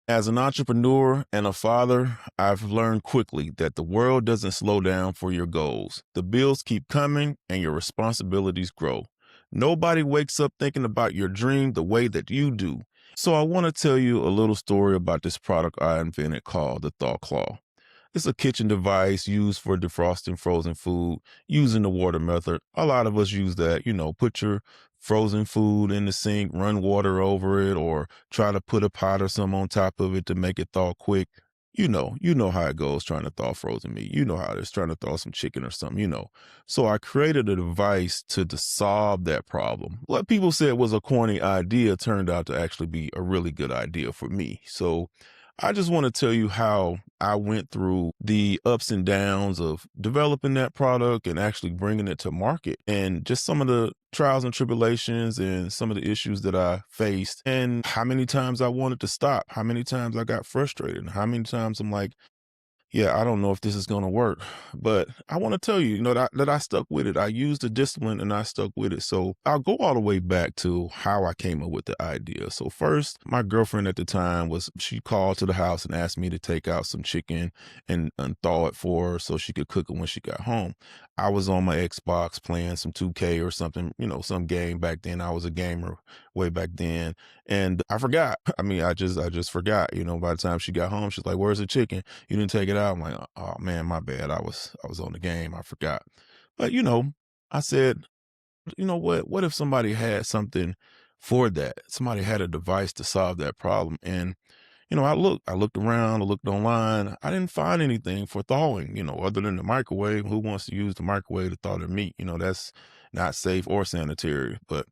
As an entrepreneur and a father, I've learned quickly that the world doesn't slow down for your goals. The bills keep coming and your responsibilities grow. Nobody wakes up thinking about your dream the way that you do. So I want to tell you a little story about this product I invented called the Thaw Claw. It's a kitchen device used for defrosting frozen food using the water method. A lot of us use that, put your frozen food in the sink, run water over it, or try to put a pot or something on top of it to make it thaw quick. You know how it goes trying to thaw frozen meat. You know how it is trying to thaw some chicken or something. So I created a device to solve that problem. What people said was a corny idea turned out to actually be a really good idea for me. So I just want to tell you how I went through the ups and downs of developing that product and actually bringing it to market, and just some of the trials and tribulations and some of the issues that I faced, and how many times I wanted to stop, how many times I got frustrated, and how many times I'm like, yeah, I don't know if this is going to work, but I want to tell you, that I stuck with it. I used the discipline and I stuck with it. So I'll go all the way back to how I came up with the idea. So first, my girlfriend at the time she called to the house and asked me to take out some chicken and thaw it for her so she could cook it when she got home. I was on my Xbox playing some 2K or something, some game back then. I was a gamer way back then. And I forgot. I just forgot, by the time she got home, she's like, "Where's the chicken? You didn't take it out." I'm like, "Oh man, my bad. I was on the game. I forgot." But I said, what if somebody had something for that? Somebody had a device to solve that problem. And I looked around, I looked online. I didn't find anything for thawing, other than the microwave. Who wants to use the microwave to thaw their meat? That's not safe or sanitary. But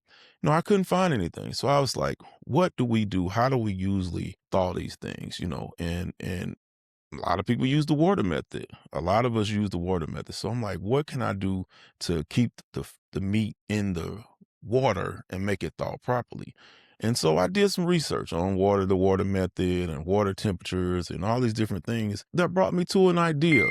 I couldn't find anything. So I was like, what do we do? How do we usually thaw these things? And a lot of people use the water method. A lot of us use the water method. So I'm like, what can I do to keep the meat in the water and make it thaw properly? And so I did some research on the water method and water temperatures and all these different things that brought me to an idea.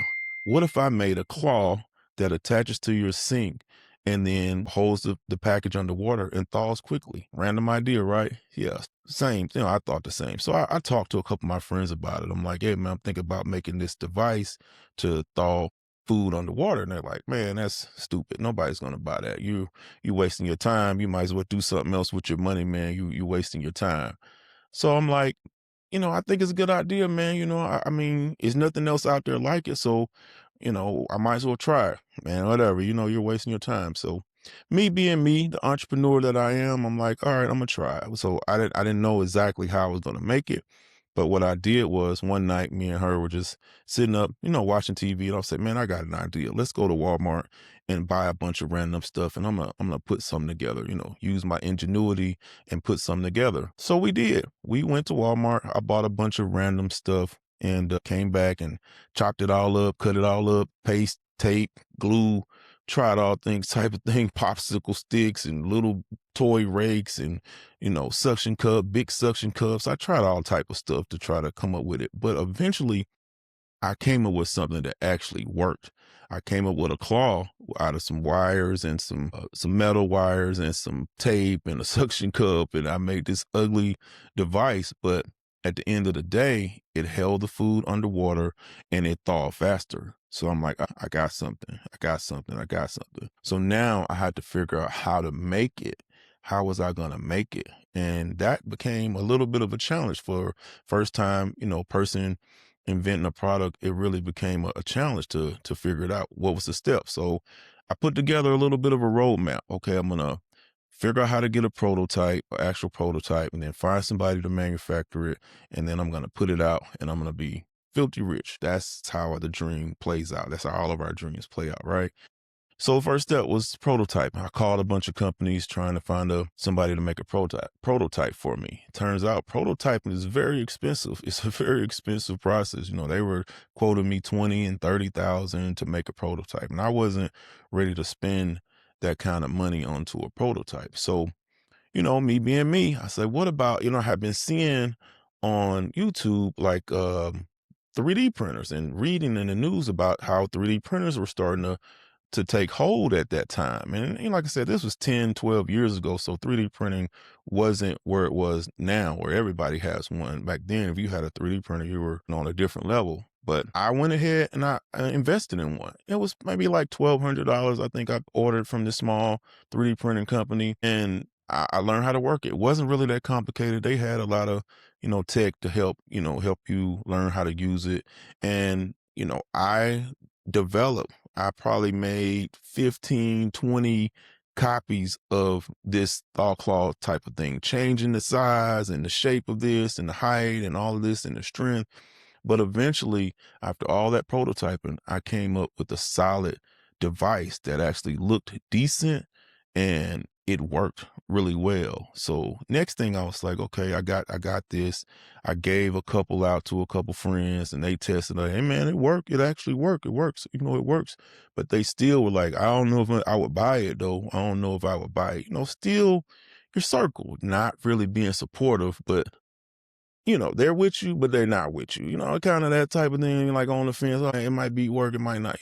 What if I made a claw that attaches to your sink and then holds the package underwater and thaws quickly? Random idea, right? Yeah, same. I thought the same. So I talked to a couple of my friends about it. I'm like, "Hey man, I'm thinking about making this device to thaw food underwater." And they're like, "Man, that's stupid. Nobody's gonna buy that. You wasting your time. You might as well do something else with your money, man. You wasting your time." So I'm like, I think it's a good idea, man. There's nothing else out there like it. So, I might as well try it, man, whatever, you're wasting your time. So me being me, the entrepreneur that I am, I'm like, all right, I'm gonna try it. So I didn't know exactly how I was gonna make it. But what I did was one night, me and her were just sitting up, watching TV, and I said, man, I got an idea. Let's go to Walmart and buy a bunch of random stuff, and I'm gonna put something together, use my ingenuity and put something together. So we did. We went to Walmart. I bought a bunch of random stuff and came back and chopped it all up, cut it all up, paste, tape, glue, tried all things type of thing, popsicle sticks and little toy rakes and suction cup, big suction cups. I tried all type of stuff to try to come up with it. But eventually I came up with something that actually worked. I came up with a claw out of some wires and some metal wires and some tape and a suction cup, and I made this ugly device. But at the end of the day, it held the food underwater and it thawed faster. So I'm like, I got something. I got something. I got something. So now I had to figure out how to make it. How was I going to make it? And that became a little bit of a challenge for first time, person inventing a product. It really became a challenge to figure it out. What was the step? So I put together a little bit of a roadmap. Okay, I'm gonna figure out how to get a prototype, an actual prototype, and then find somebody to manufacture it, and then I'm gonna put it out, and I'm gonna be filthy rich. That's how the dream plays out. That's how all of our dreams play out, right? So the first step was prototype. I called a bunch of companies trying to find somebody to make a prototype for me. Turns out prototyping is very expensive. It's a very expensive process. They were quoting me 20 and 30,000 to make a prototype, and I wasn't ready to spend that kind of money onto a prototype. So, me being me, I said, what about, I have been seeing on YouTube like 3D printers and reading in the news about how 3D printers were starting to take hold at that time. And like I said, this was 10, 12 years ago. So 3D printing wasn't where it was now, where everybody has one. Back then, if you had a 3D printer, you were on a different level. But I went ahead and I invested in one. It was maybe like $1,200. I think I ordered from this small 3D printing company, and I learned how to work it. It wasn't really that complicated. They had a lot of, tech to help you learn how to use it. And, I developed I probably made 15, 20 copies of this thaw claw type of thing, changing the size and the shape of this and the height and all of this and the strength. But eventually, after all that prototyping, I came up with a solid device that actually looked decent and it worked really well. So next thing I was like, okay, I got this. I gave a couple out to a couple friends and they tested it. Hey man, it worked. It actually worked. It works. It works. But they still were like, I don't know if I would buy it though. I don't know if I would buy it. Still your circle, not really being supportive, but they're with you, but they're not with you, kind of that type of thing, like on the fence. It might be work, it might not,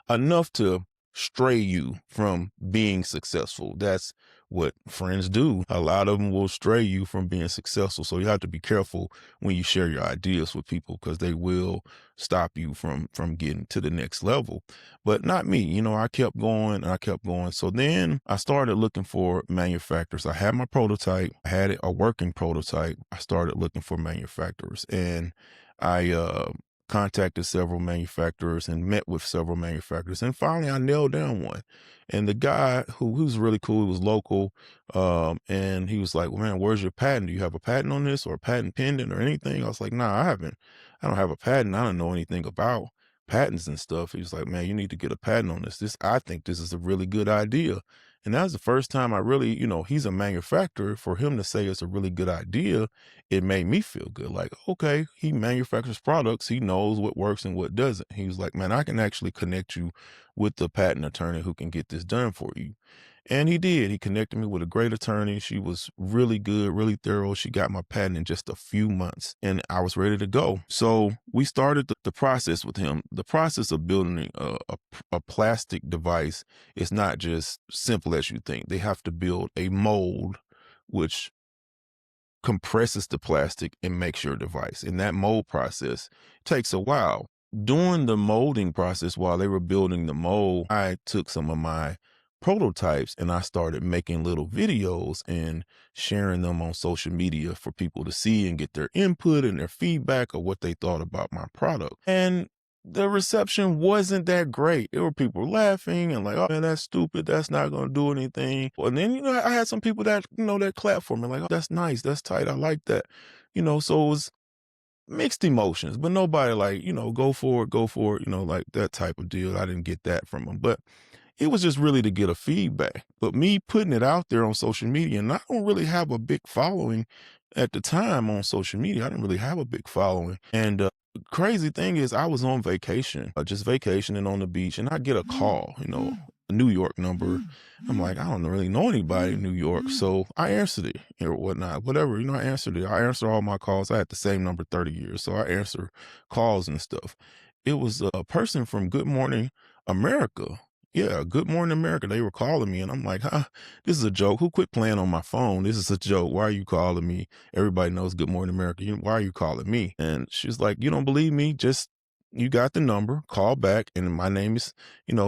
enough to stray you from being successful. That's what friends do. A lot of them will stray you from being successful. So you have to be careful when you share your ideas with people because they will stop you from getting to the next level. But not me. I kept going and I kept going. So then I started looking for manufacturers. I had my prototype. I had a working prototype. I started looking for manufacturers, and I contacted several manufacturers and met with several manufacturers. And finally I nailed down one. And the guy who's really cool, he was local. And he was like, well, man, where's your patent? Do you have a patent on this or a patent pending or anything? I was like, nah, I don't have a patent. I don't know anything about patents and stuff. He was like, man, you need to get a patent on this. I think this is a really good idea. And that was the first time I really, he's a manufacturer. For him to say it's a really good idea, it made me feel good. Like, okay, he manufactures products. He knows what works and what doesn't. He was like, man, I can actually connect you with the patent attorney who can get this done for you. And he did. He connected me with a great attorney. She was really good, really thorough. She got my patent in just a few months and I was ready to go. So we started the process with him. The process of building a plastic device is not just simple as you think. They have to build a mold, which compresses the plastic and makes your device. And that mold process takes a while. During the molding process, while they were building the mold, I took some of my prototypes and I started making little videos and sharing them on social media for people to see and get their input and their feedback of what they thought about my product. And the reception wasn't that great. There were people laughing and like, "Oh man, that's stupid. That's not gonna do anything." And then, I had some people that, that clapped for me, like, "Oh, that's nice. That's tight. I like that." So it was mixed emotions, but nobody like, go for it, like that type of deal. I didn't get that from them. But it was just really to get a feedback. But me putting it out there on social media, and I don't really have a big following at the time on social media. I didn't really have a big following. And crazy thing is, I was on vacation, just vacationing on the beach, and I get a call, a New York number. I'm like, I don't really know anybody in New York. So I answered it or whatnot, whatever, I answered it. I answer all my calls. I had the same number 30 years. So I answer calls and stuff. It was a person from Good Morning America. Yeah, Good Morning America. They were calling me, and I'm like, this is a joke. Who quit playing on my phone? This is a joke. Why are you calling me? Everybody knows Good Morning America. Why are you calling me? And she's like, you don't believe me? Just, you got the number, call back, and my name is,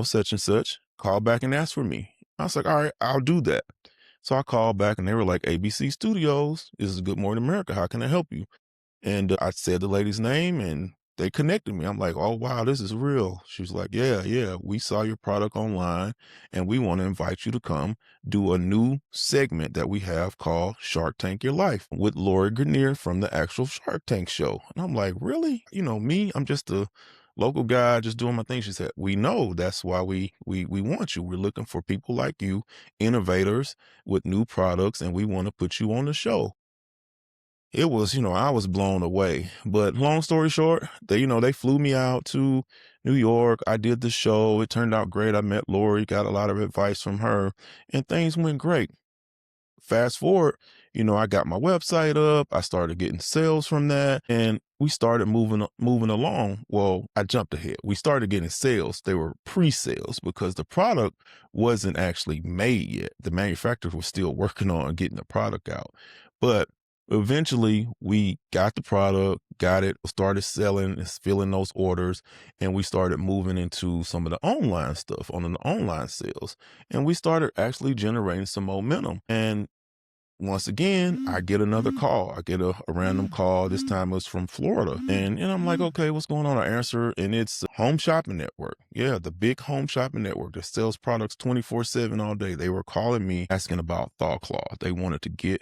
such and such. Call back and ask for me. I was like, all right, I'll do that. So I called back, and they were like, ABC Studios, this is Good Morning America. How can I help you? And I said the lady's name, and they connected me. I'm like, oh, wow, this is real. She was like, yeah, we saw your product online, and we want to invite you to come do a new segment that we have called Shark Tank Your Life with Lori Greiner from the actual Shark Tank show. And I'm like, really? Me, I'm just a local guy just doing my thing. She said, we know, that's why we want you. We're looking for people like you, innovators with new products, and we want to put you on the show. It was, I was blown away. But long story short, they flew me out to New York. I did the show. It turned out great. I met Lori, got a lot of advice from her, and things went great. Fast forward, I got my website up. I started getting sales from that, and we started moving along. Well, I jumped ahead. We started getting sales. They were pre-sales because the product wasn't actually made yet. The manufacturer was still working on getting the product out. But eventually we got the product, got it, started selling and filling those orders, and we started moving into some of the online stuff on the online sales. And we started actually generating some momentum. And once again, I get another call. I get a random call. This time it was from Florida. And I'm like, okay, what's going on? I answer, and it's Home Shopping Network. Yeah, the big home shopping network that sells products 24/7 all day. They were calling me asking about Thaw Claw. They wanted to get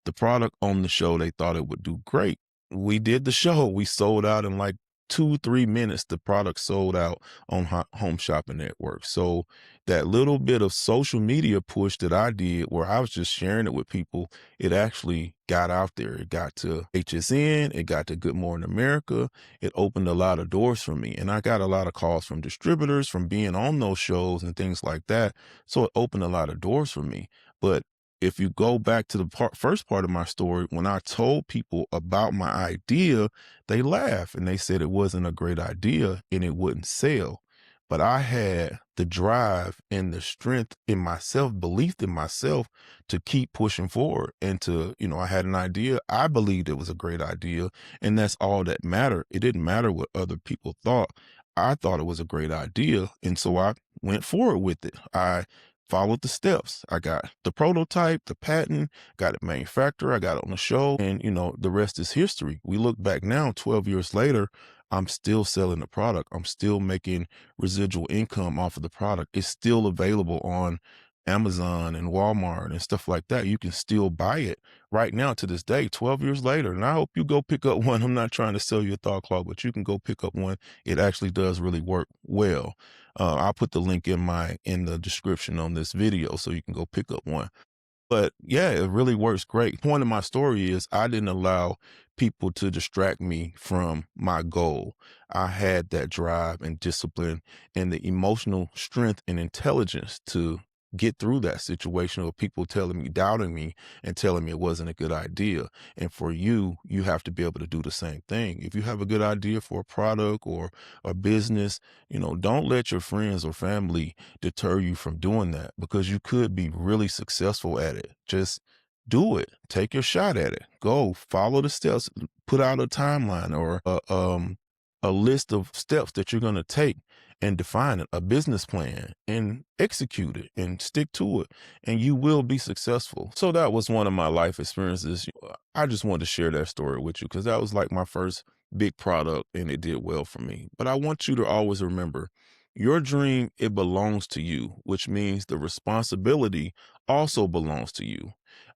the product on the show. They thought it would do great. We did the show. We sold out in like 2-3 minutes. The product sold out on Home Shopping Network. So that little bit of social media push that I did where I was just sharing it with people, it actually got out there. It got to HSN. It got to Good Morning America. It opened a lot of doors for me. And I got a lot of calls from distributors from being on those shows and things like that. So it opened a lot of doors for me. But if you go back to the first part of my story, when I told people about my idea, they laughed and they said it wasn't a great idea and it wouldn't sell. But I had the drive and the strength in myself, belief in myself to keep pushing forward and to, I had an idea. I believed it was a great idea, and that's all that mattered. It didn't matter what other people thought. I thought it was a great idea. And so I went forward with it. I followed the steps. I got the prototype, the patent, got it manufactured. I got it on the show, and the rest is history. We look back now, 12 years later, I'm still selling the product. I'm still making residual income off of the product. It's still available on Amazon and Walmart and stuff like that. You can still buy it right now to this day, 12 years later. And I hope you go pick up one. I'm not trying to sell you a Thaw Claw, but you can go pick up one. It actually does really work well. I'll put the link in the description on this video so you can go pick up one. But yeah, it really works great. Point of my story is I didn't allow people to distract me from my goal. I had that drive and discipline and the emotional strength and intelligence to get through that situation of people telling me, doubting me, and telling me it wasn't a good idea. And for you, you have to be able to do the same thing. If you have a good idea for a product or a business, don't let your friends or family deter you from doing that, because you could be really successful at it. Just do it. Take your shot at it. Go follow the steps, put out a timeline or a list of steps that you're going to take and define it, a business plan, and execute it and stick to it, and you will be successful. So that was one of my life experiences. I just wanted to share that story with you because that was like my first big product and it did well for me. But I want you to always remember your dream, it belongs to you, which means the responsibility also belongs to you.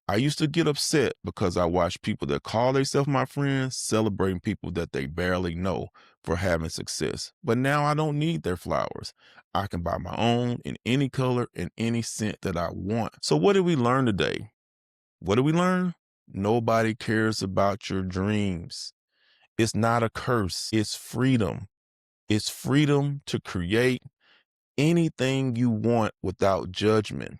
I used to get upset because I watched people that call themselves my friends celebrating people that they barely know for having success. But now I don't need their flowers. I can buy my own in any color and any scent that I want. So what did we learn today? What did we learn? Nobody cares about your dreams. It's not a curse. It's freedom. It's freedom to create anything you want without judgment.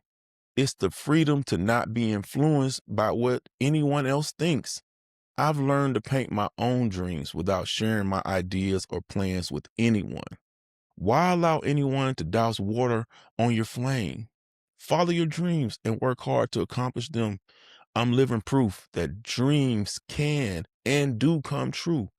It's the freedom to not be influenced by what anyone else thinks. I've learned to paint my own dreams without sharing my ideas or plans with anyone. Why allow anyone to douse water on your flame? Follow your dreams and work hard to accomplish them. I'm living proof that dreams can and do come true.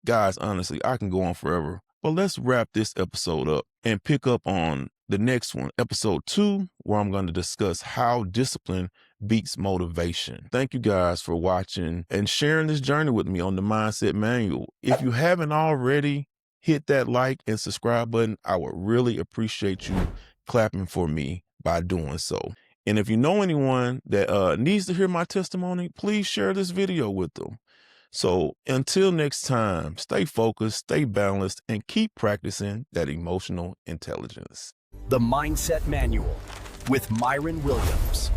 Guys, honestly, I can go on forever, but let's wrap this episode up and pick up on the next one, episode 2, where I'm going to discuss how discipline beats motivation. Thank you guys for watching and sharing this journey with me on the Mindset Manual. If you haven't already, hit that like and subscribe button. I would really appreciate you clapping for me by doing so. And if you know anyone that needs to hear my testimony, please share this video with them. So until next time, stay focused, stay balanced, and keep practicing that emotional intelligence. The Mindset Manual with Myron Williams.